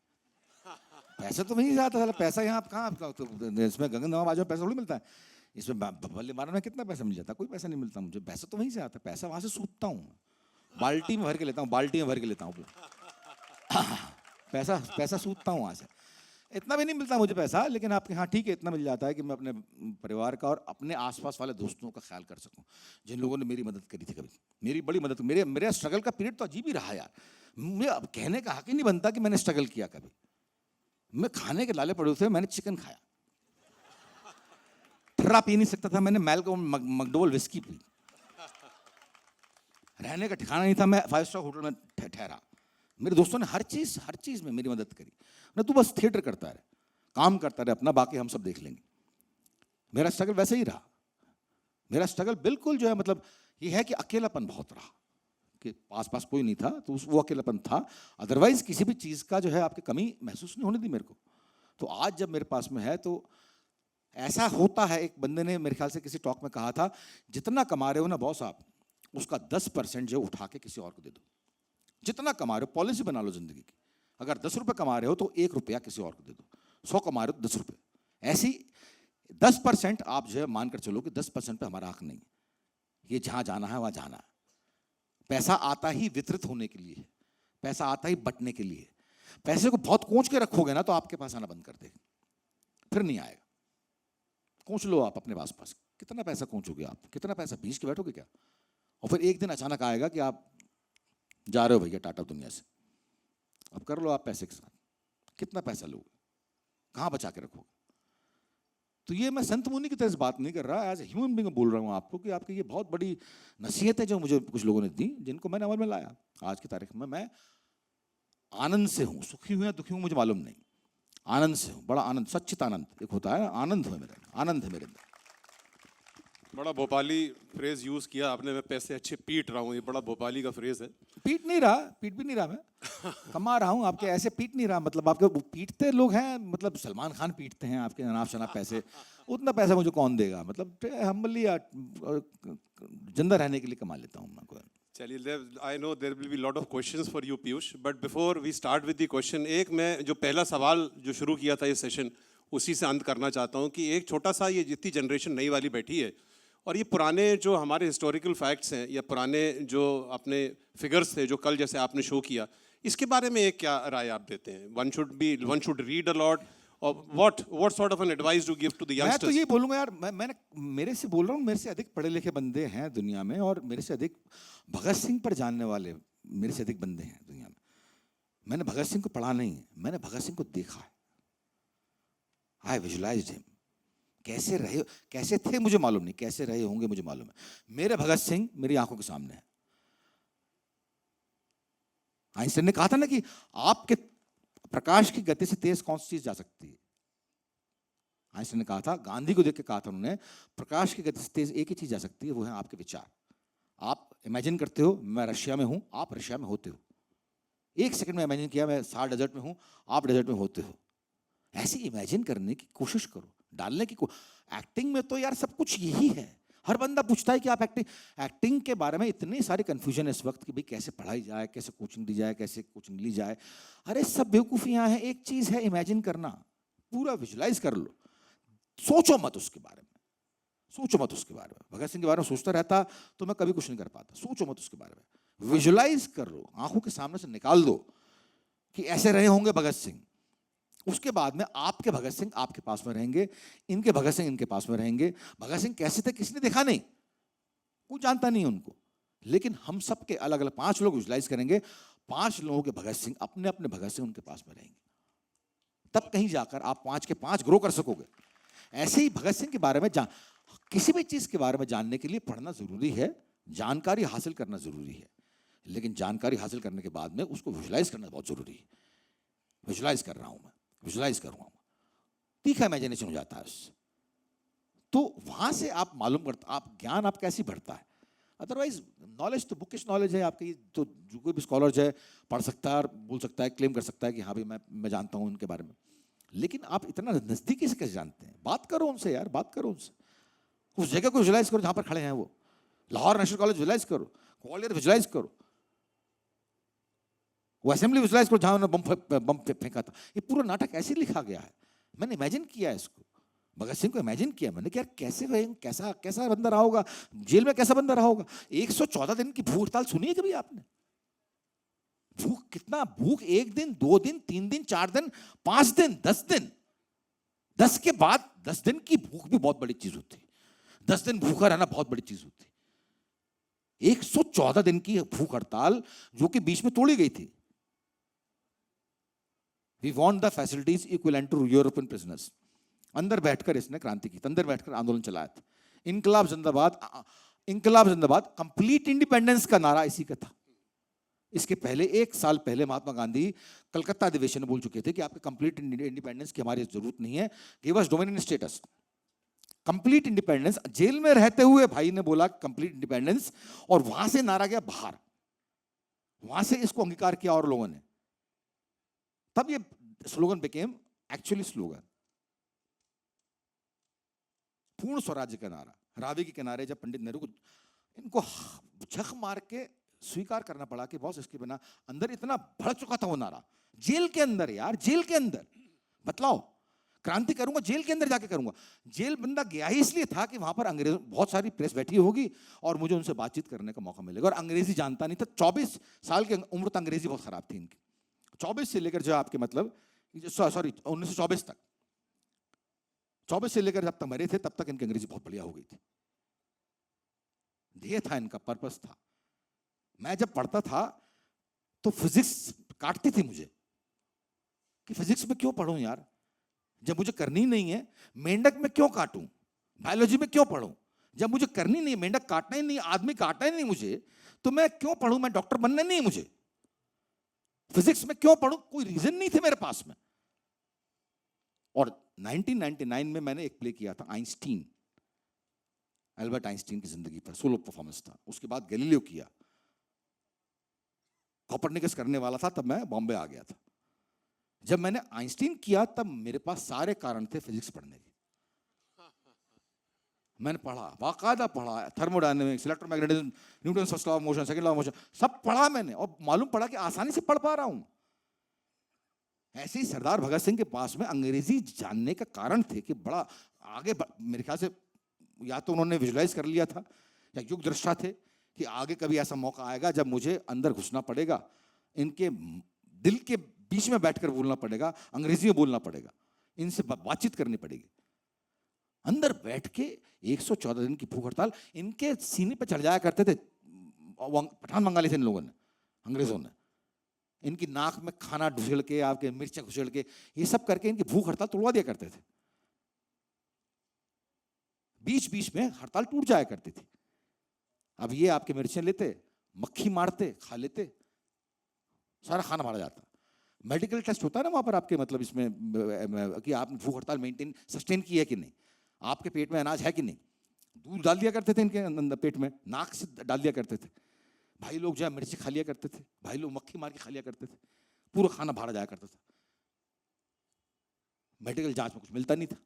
पैसा तो वहीं से आता है। पैसा यहाँ कहाँ, तो इसमें गगन नवाब में पैसा थोड़ी मिलता है। इसमें बल्ले मारने में कितना पैसा मिल जाता है? कोई पैसा नहीं मिलता मुझे। पैसा तो वहीं से आता है, पैसा वहाँ से सूखता हूँ, बाल्टी में भर के लेता हूँ, बाल्टी में भर के लेता हूँ पैसा पैसा सूखता हूँ वहाँ से। इतना भी नहीं मिलता मुझे पैसा, लेकिन आपके यहाँ ठीक है, इतना मिल जाता है कि मैं अपने परिवार का और अपने आसपास वाले दोस्तों का ख्याल कर सकूं, जिन लोगों ने मेरी मदद करी थी। कभी मेरी बड़ी मदद, मेरे स्ट्रगल का पीरियड तो अजीब ही रहा यार। मुझे अब कहने का हक ही नहीं बनता कि मैंने स्ट्रगल किया कभी। मैं खाने के लाले पड़े थे, मैंने चिकन खाया, ठर्रा पी नहीं सकता था, मैंने मैल्कोम मैकडोवेल विस्की पी, रहने का ठिकाना नहीं था, मैं 5 स्टार होटल में ठहरा। मेरे दोस्तों ने हर चीज में मेरी मदद करी। ना तू बस थिएटर करता रहे, काम करता रहे अपना, बाकी हम सब देख लेंगे। मेरा स्ट्रगल वैसे ही रहा। मेरा स्ट्रगल बिल्कुल जो है मतलब ये है कि अकेलापन बहुत रहा, कि पास कोई नहीं था, तो वो अकेलापन था। अदरवाइज किसी भी चीज़ का जो है आपकी कमी महसूस नहीं होने दी मेरे को। तो आज जब मेरे पास में है तो ऐसा होता है, एक बंदे ने मेरे ख्याल से किसी टॉक में कहा था, जितना कमा रहे हो ना बॉस आप, उसका 10% जो उठा के किसी और को दे दो। जितना कमा रहे हो, पॉलिसी बना लो जिंदगी की, अगर 10 रुपये कमा रहे हो तो 1 रुपया किसी और को दे दो, 100 कमा रहे हो तो 10 रुपये। ऐसी 10% आप जो है मानकर चलो कि 10% पे हमारा हक नहीं, ये जहां जाना है वहां जाना है। पैसा आता ही वितरित होने के लिए, पैसा आता ही बंटने के लिए। पैसे को बहुत कोंच के रखोगे ना तो आपके पास आना बंद कर देगा, फिर नहीं आएगा। कोंच लो आप अपने पास, कितना पैसा कोंचोगे आप, कितना पैसा बीच के बैठोगे क्या? और फिर एक दिन अचानक आएगा कि आप जा रहे हो भैया टाटा दुनिया से, अब कर लो आप पैसे के साथ, कितना पैसा लोगे, कहां बचा के रखोगे? तो ये मैं संत मुनि की तरह से बात नहीं कर रहा, एज ए ह्यूमन बीइंग बोल रहा हूँ आपको कि आपकी ये बहुत बड़ी नसीहत है जो मुझे कुछ लोगों ने दी, जिनको मैंने अमल में लाया। आज की तारीख में मैं आनंद से हूँ, सुखी हूँ या दुखी हूँ मुझे मालूम नहीं, आनंद से हूँ, बड़ा आनंद, सच्चित आनंद एक होता है, आनंद है मेरे, आनंद है मेरे अंदर। बड़ा भोपाली फ्रेज यूज किया आपने, मैं पैसे अच्छे पीट रहा हूँ, ये बड़ा भोपाली का फ्रेज है। पीट नहीं रहा, पीट भी नहीं रहा, मैं कमा रहा हूँ आपके, ऐसे पीट नहीं रहा। मतलब आपके पीटते लोग हैं, मतलब सलमान खान पीटते हैं आपके अनाप शनाप पैसे, उतना पैसा मुझे कौन देगा? मतलब हम्बली जिंदा रहने के लिए कमा लेता हूँ मैं। चलिए, I know there will be lot of questions for you Piyush, but before we start with the question, एक मैं जो पहला सवाल जो शुरू किया था ये सेशन, उसी से अंत करना चाहता हूँ कि एक छोटा सा, ये जितनी जनरेशन नई वाली बैठी है और ये पुराने जो हमारे हिस्टोरिकल फैक्ट्स हैं या पुराने जो अपने फिगर्स थे जो कल जैसे आपने शो किया, इसके बारे में एक क्या राय आप देते हैं? One should read a lot, और what sort of an advice to give to the youngsters? मैं तो ये बोलूंगा यार, मैंने मेरे से बोल रहा हूँ, मेरे से अधिक पढ़े लिखे बंदे हैं दुनिया में, और मेरे से अधिक भगत सिंह पर जानने वाले मेरे से अधिक बंदे हैं दुनिया में। मैंने भगत सिंह को पढ़ा नहीं है, मैंने भगत सिंह को देखा है। आई विजुअलाइज्ड हिम। कैसे रहे, कैसे थे मुझे मालूम नहीं, कैसे रहे होंगे मुझे मालूम है। मेरे भगत सिंह मेरी आंखों के सामने है। आइंस्टाइन ने कहा था ना कि आपके प्रकाश की गति से तेज कौन सी चीज जा सकती है? आइंस्टाइन ने कहा था, गांधी को देख के कहा था उन्होंने, प्रकाश की गति से तेज एक ही चीज जा सकती है, वो है आपके विचार। आप इमेजिन करते हो मैं रशिया में हूं, आप रशिया में होते हो। एक सेकंड में इमेजिन किया मैं सार डेजर्ट में हूं, आप डेजर्ट में होते हो। ऐसे इमेजिन करने की कोशिश करो, डालने की एक्टिंग में तो यार सब कुछ यही है। हर बंदा पूछता है कि आप एक्टिंग के बारे में इतनी सारी कंफ्यूजन है इस वक्त कि भाई कैसे पढ़ाई जाए, कैसे कोचिंग दी जाए, कैसे कोचिंग ली जाए। अरे सब बेवकूफियां हैं। एक चीज है इमेजिन करना, पूरा विजुलाइज कर लो, सोचो मत उसके बारे में, सोचो मत उसके बारे में। भगत सिंह के बारे में सोचता रहता तो मैं कभी कुछ नहीं कर पाता। सोचो मत उसके बारे में, विजुलाइज कर लो, आंखों के सामने से निकाल दो कि ऐसे रहे होंगे भगत सिंह। उसके बाद में आपके भगत सिंह आपके पास में रहेंगे, इनके भगत सिंह इनके पास में रहेंगे। भगत सिंह कैसे थे किसी ने देखा नहीं, कोई जानता नहीं उनको, लेकिन हम सब के अलग अलग 5 लोग विजुलाइज करेंगे, 5 लोगों के भगत सिंह अपने अपने भगत सिंह उनके पास में रहेंगे। तब कहीं जाकर आप 5 के 5 ग्रो कर सकोगे। ऐसे ही भगत सिंह के बारे में किसी भी चीज के बारे में जानने के लिए पढ़ना जरूरी है, जानकारी हासिल करना जरूरी है, लेकिन जानकारी हासिल करने के बाद में उसको विजुलाइज करना बहुत जरूरी है। विजुलाइज कर रहा हूं मैं, विजुलाइज करूंगा, तीखा इमेजिनेशन हो जाता है उससे। तो वहां से आप मालूम करते, आप ज्ञान आप कैसे बढ़ता है। अदरवाइज नॉलेज तो बुकिश नॉलेज है आपकी, तो जो कोई भी स्कॉलर है पढ़ सकता है और बोल सकता है, क्लेम कर सकता है कि हाँ भाई मैं जानता हूँ उनके बारे में। लेकिन आप इतना नजदीकी से कैसे जानते हैं? बात करो उनसे यार, बात करो उनसे। उस जगह को विजुलाइज करो जहां पर खड़े हैं वो। लाहौर नेशनल कॉलेज विजुलाइज करो, ग्वालियर विजुलाइज करो, वो असेंबली विजुलाइज करो जहां उन्होंने बम फेंका था। ये पूरा नाटक ऐसे लिखा गया है, मैंने इमेजिन किया है इसको। भगत सिंह को इमेजिन किया मैंने कि यार कैसे कैसा कैसा बंदा रहा होगा, जेल में कैसा बंदा रहा होगा। 114 दिन की भूख हड़ताल सुनी है कभी आपने? भूख कितना, भूख 1 दिन 2 दिन 3 दिन 4 दिन 5 दिन 10 दिन, 10 के बाद 10 दिन की भूख भी बहुत बड़ी चीज होती है। 10 दिन भूखा रहना बहुत बड़ी चीज होती है। 114 दिन की भूख हड़ताल जो कि बीच में तोड़ी गई थी, we want the facilities equivalent to European prisoners. अंदर बैठकर इसने क्रांति की, अंदर बैठकर आंदोलन चलाया था। इनकलाब जिंदाबाद, इनकलाब जिंदाबाद, कंप्लीट इंडिपेंडेंस का नारा इसी का था। इसके पहले 1 साल पहले महात्मा गांधी कलकत्ता अधिवेशन में बोल चुके थे कि आपके कंप्लीट इंडिपेंडेंस की हमारी जरूरत नहीं है, give us dominion status, complete independence. Jail में रहते हुए भाई ने बोला कंप्लीट इंडिपेंडेंस, और वहां से नारा गया बाहर, वहां से इसको अंगीकार किया और लोगों ने, तब ये स्लोगन बिकेम एक्चुअली स्लोगन। पूर्ण स्वराज्य का नारा। रावी के किनारे जब पंडित नेहरू को इनको झक मार के स्वीकार करना पड़ा कि बॉस इसके बिना, अंदर इतना भड़क चुका था वो नारा, जेल के अंदर यार, जेल के अंदर बतलाओ, क्रांति करूंगा जेल के अंदर जाके करूंगा। जेल बंदा गया ही इसलिए था कि वहां पर अंग्रेज, बहुत सारी प्रेस बैठी होगी और मुझे उनसे बातचीत करने का मौका मिलेगा, और अंग्रेजी जानता नहीं था। 24 साल की उम्र तक अंग्रेजी बहुत खराब थी इनकी, 24 से लेकर जो आपके मतलब, सॉरी 1924 तक, 24 से लेकर जब तक मरे थे तब तक इनकी अंग्रेजी बहुत बढ़िया हो गई थी। ध्येय था इनका, पर्पस था। मैं जब पढ़ता था तो फिजिक्स काटती थी मुझे कि फिजिक्स में क्यों पढ़ूं यार, जब मुझे करनी नहीं है। मेंढक में क्यों काटूं, बायोलॉजी में क्यों पढ़ूं, जब मुझे करनी नहीं, मेंढक काटना ही नहीं, आदमी काटना ही नहीं मुझे, तो मैं क्यों पढ़ूं, मैं डॉक्टर बनना नहीं है मुझे, फिजिक्स में क्यों पढ़ूं, कोई रीजन नहीं थे मेरे पास में। और 1999 में मैंने एक प्ले किया था आइंस्टीन, अल्बर्ट आइंस्टीन की जिंदगी पर सोलो परफॉर्मेंस था। उसके बाद गैलीलियो किया, कोपरनिकस करने वाला था, तब मैं बॉम्बे आ गया था। जब मैंने आइंस्टीन किया तब मेरे पास सारे कारण थे फिजिक्स पढ़ने के। मैंने पढ़ा, बाकायदा पढ़ा, thermodynamics, electromagnetism, Newton first law of motion, second law of motion, सब पढ़ा मैंने, और मालूम पड़ा कि आसानी से पढ़ पा रहा हूं। ऐसे ही सरदार भगत सिंह के पास में अंग्रेजी जानने का कारण थे कि बड़ा आगे मेरे ख्याल से या तो उन्होंने विजुलाइज कर लिया था या युग दृष्टा थे कि आगे कभी ऐसा मौका आएगा जब मुझे अंदर घुसना पड़ेगा, इनके दिल के बीच में बैठकर बोलना पड़ेगा, अंग्रेजी में बोलना पड़ेगा, इनसे बातचीत करनी पड़ेगी। अंदर बैठ के 114 दिन की भूख हड़ताल, इनके सीने पर चढ़ जाया करते थे पठान बंगाली थे इन लोगों ने, अंग्रेजों ने, इनकी नाक में खाना घुसेड़ के, आपके मिर्चें घुसेड़ के, ये सब करके इनकी भूख हड़ताल तोड़वा दिया करते थे। बीच बीच में हड़ताल टूट जाया करती थी। अब ये आपके मिर्चें लेते, मक्खी मारते, खा लेते, सारा खाना मारा जाता। मेडिकल टेस्ट होता है ना वहां पर आपके, मतलब इसमें कि आपने भूख हड़ताल मेंटेन सस्टेन की है कि नहीं, आपके पेट में अनाज है कि नहीं। दूध डाल दिया करते थे इनके अंदर पेट में, नाक से डाल दिया करते थे। भाई लोग जो है मिर्ची खा लिया करते थे, भाई लोग मक्खी मार के खा लिया करते थे, पूरा खाना भाड़ा जाया करता था। मेडिकल जांच में कुछ मिलता नहीं था।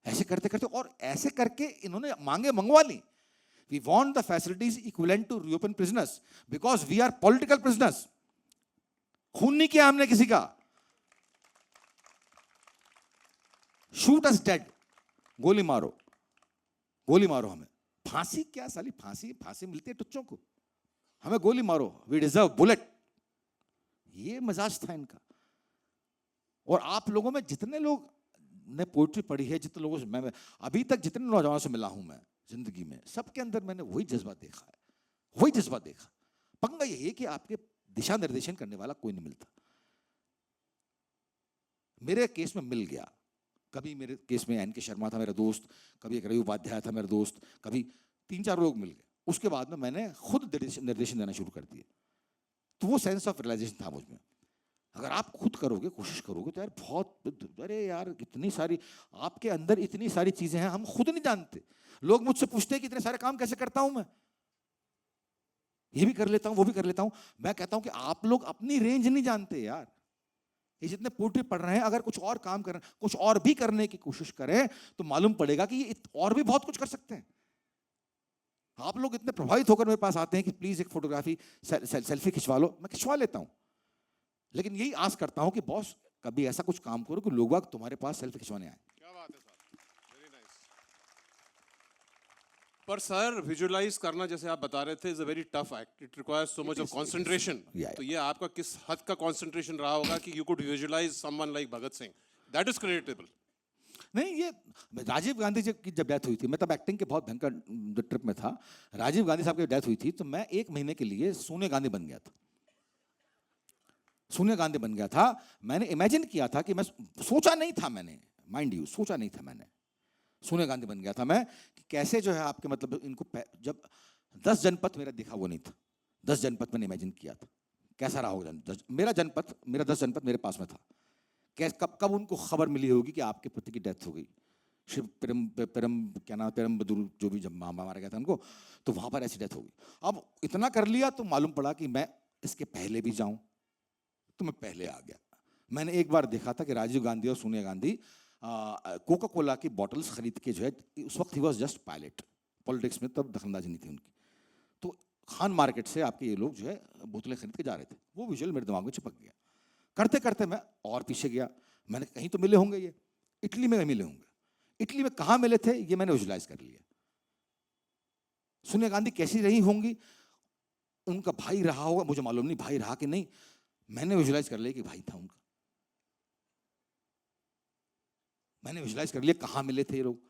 ऐसे करते करते और ऐसे करके इन्होंने मांगे मंगवा ली। We want the facilities equivalent to European prisoners because we are political prisoners. खून नहीं किया हमने किसी का, शूट अस डेड, गोली मारो, गोली मारो हमें। फांसी क्या साली, फांसी फांसी मिलती है टुच्चों को, हमें गोली मारो, वी डिजर्व बुलेट। ये मजाज था इनका। और आप लोगों में जितने लोग ने पोइट्री पढ़ी है, जितने लोगों से मैं अभी तक जितने नौजवानों से मिला हूं मैं जिंदगी में, सबके अंदर मैंने वही जज्बा देखा है, वही जज्बा देखा। पंगा यही है कि आपके दिशा निर्देशन करने वाला कोई नहीं मिलता। मेरे केस में मिल गया, कभी मेरे केस में एन.के. शर्मा था मेरा दोस्त, कभी एक रवि उपाध्याय था मेरा दोस्त, कभी 3-4 लोग मिल गए। उसके बाद में मैंने खुद निर्देशन देना शुरू कर दिया। तो वो सेंस ऑफ रियलाइजेशन था मुझ में। अगर आप खुद करोगे, कोशिश करोगे तो यार बहुत, अरे यार इतनी सारी आपके अंदर इतनी सारी चीजें हैं, हम खुद नहीं जानते। लोग मुझसे पूछते हैं कि इतने सारे काम कैसे करता हूं मैं, ये भी कर लेता हूं, वो भी कर लेता हूं। मैं कहता हूं कि आप लोग अपनी रेंज नहीं जानते यार। ये जितने पोइट्री पढ़ रहे हैं, अगर कुछ और काम कर, कुछ और भी करने की कोशिश करें तो मालूम पड़ेगा कि ये और भी बहुत कुछ कर सकते हैं। आप लोग इतने प्रभावित होकर मेरे पास आते हैं कि प्लीज एक फोटोग्राफी सेल्फी खिंचवा लो, मैं खिंचवा लेता हूं। लेकिन यही आस करता हूं कि बॉस कभी ऐसा कुछ काम करो कि लोग तुम्हारे पास सेल्फी खिंचवाने आए। क्या बात है सर, वेरी नाइस। पर सर विजुअलाइज करना, जैसे आप बता रहे थे, is a very tough act, it requires so much of concentration. तो ये आपका किस हद का कंसंट्रेशन रहा होगा कि you could visualize someone like Bhagat Singh? That is creditable. नहीं, ये राजीव गांधी जी की जब डेथ हुई थी, मैं तब एक्टिंग के बहुत भयंकर ट्रिप में था। राजीव गांधी साहब की डेथ हुई थी तो मैं 1 महीने के लिए सोनिया गांधी बन गया था। सोनिया गांधी बन गया था। मैंने इमेजिन किया था कि मैं सोचा नहीं था, मैंने माइंड यू सोचा नहीं था मैंने, सोनिया गांधी बन गया था मैं कि कैसे जो है आपके मतलब इनको जब 10 जनपद मेरा दिखा वो नहीं था, 10 जनपद मैंने इमेजिन किया था कैसा रहा होगा मेरा 10 जनपद मेरे पास में था। कब कब उनको खबर मिली होगी कि आपके पति की डेथ हो गई, शिव परम क्या नाम परम बदूर जो भी जब मारा गया था उनको, तो वहां पर ऐसी डेथ हो गई। अब इतना कर लिया तो मालूम पड़ा कि मैं इसके पहले भी जाऊं, तो मैं पहले आ गया। मैंने एक बार देखा था कि राजीव गांधी और सोनिया गांधी कोका कोला की बॉटल्स खरीद के जो है, उस वक्त he was just pilot, politics में तब दखलंदाजी नहीं थी उनकी, तो खान मार्केट से आपके ये लोग जो है बोतलें खरीद के जा रहे थे। वो विजुअल मेरे दिमाग में चिपक गया। करते करते मैं और पीछे गया, मैंने कहीं तो मिले होंगे ये, इटली में मिले होंगे। इटली में कहाँ मिले थे ये मैंने विजुलाइज कर लिया। सोनिया गांधी कैसी रही होंगी, उनका भाई रहा होगा, मुझे मालूम नहीं भाई रहा कि नहीं, मैंने विजुलाइज कर लिया कि भाई था उनका। मैंने विजुलाइज कर लिया कहाँ मिले थे ये लोग।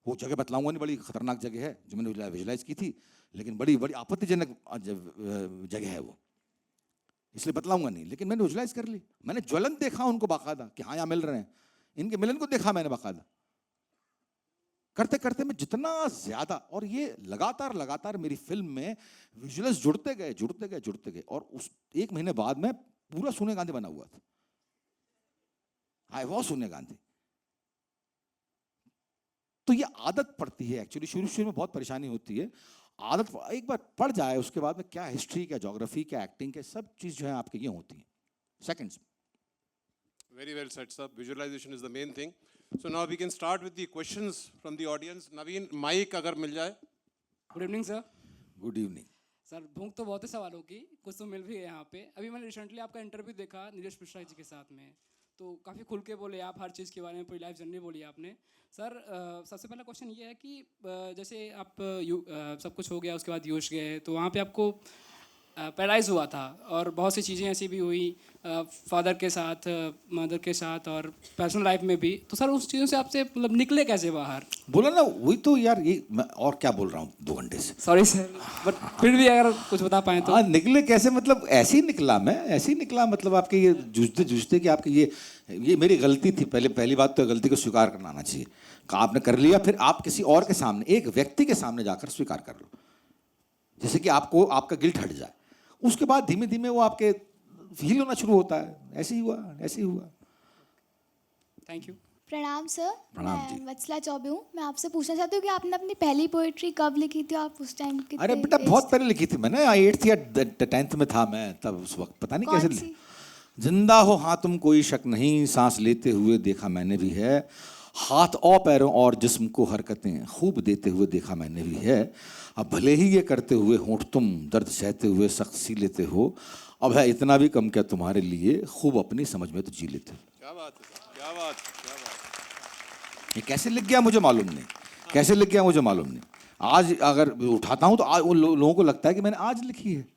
वो जगह बतलाऊंगा नहीं, बड़ी खतरनाक जगह है जो मैंने विजुलाइज की थी, लेकिन बड़ी बड़ी आपत्तिजनक जगह है वो, इसलिए बतलाऊंगा नहीं, लेकिन मैंने विजुलाइज कर ली। मैंने ज्वलन देखा उनको बाकायदा कि हाँ यहाँ मिल रहे हैं, इनके मिलन को देखा मैंने बाकायदा। करते करते मैं जितना ज्यादा, और ये लगातार लगातार मेरी फिल्म में विजुअल्स जुड़ते गए जुड़ते गए जुड़ते गए, और उस 1 महीने बाद में पूरा सोनिया गांधी बना हुआ था। I was Sonia Gandhi. तो ये आदत पड़ती है एक्चुअली, शुरू शुरू में बहुत परेशानी होती है, आदत एक बार पड़ जाए उसके बाद में क्या हिस्ट्री, क्या ज्योग्राफी, क्या एक्टिंग, क्या सब चीज जो है आपके ये होती है seconds. Very well said, sir. Visualization is the main thing. So now we can start with the questions from the audience. Naveen, mic अगर मिल जाए. Good evening sir. Good evening sir भूख तो बहुत है सवालों की, कुछ तो मिल भी है यहाँ पे। अभी मैंने रिसेंटली आपका इंटरव्यू देखा नीरज मिश्रा जी के साथ में, तो काफ़ी खुल के बोले आप, हर चीज़ के बारे में पूरी लाइफ जर्नी बोली आपने। सर सबसे पहला क्वेश्चन ये है कि जैसे आप सब कुछ हो गया, उसके बाद यूएस गए, तो वहाँ पे आपको पैरालाइज हुआ था और बहुत सी चीज़ें ऐसी भी हुई फादर के साथ, मदर के साथ, और पर्सनल लाइफ में भी। तो सर उस चीज़ों से आपसे मतलब निकले कैसे बाहर? बोला ना, वही तो यार, ये मैं और क्या बोल रहा हूँ 2 घंटे से। सॉरी सर, बट फिर भी अगर कुछ बता पाएँ तो। हाँ, निकले कैसे मतलब ऐसे ही निकला मैं, ऐसे ही निकला मतलब आपके ये जूझते जूझते कि आपके ये मेरी गलती थी। पहली बात तो गलती को स्वीकार करना आना चाहिए। आपने कर लिया, फिर आप किसी और के सामने, एक व्यक्ति के सामने जाकर स्वीकार कर लो, जैसे कि आपको आपका गिल्ट हट जाए। उसके बाद धीमे धीमे वो आपके फील होना शुरू होता है। ऐसे ही हुआ, ऐसे ही हुआ। Thank you. प्रणाम सर। प्रणाम मैं जी। वत्सला चौबे हूँ। मैं आपसे पूछना चाहती हूँ कि आपने अपनी पहली पोएट्री कब लिखी थी? आप उस टाइम कितने अरे बेटा एज बहुत थे? पहले लिखी थी मैंने, 8th या 10th में था मैं तब, उस वक्त पता नहीं कौन कैसे सी? जिंदा हो हाँ तुम कोई शक नहीं, सांस लेते हुए देखा मैंने भी है, हाथ और पैरों और जिस्म को हरकतें खूब देते हुए देखा मैंने भी है, अब भले ही ये करते हुए होंठ तुम दर्द सहते हुए सख्त सी लेते हो, अब है इतना भी कम क्या तुम्हारे लिए, खूब अपनी समझ में तो जी लेते हो। क्या बात है, क्या बात, क्या बात। ये कैसे लिख गया मुझे मालूम नहीं, कैसे लिख गया मुझे मालूम नहीं। आज अगर उठाता हूँ तो आज उन लोगों को लगता है कि मैंने आज लिखी है।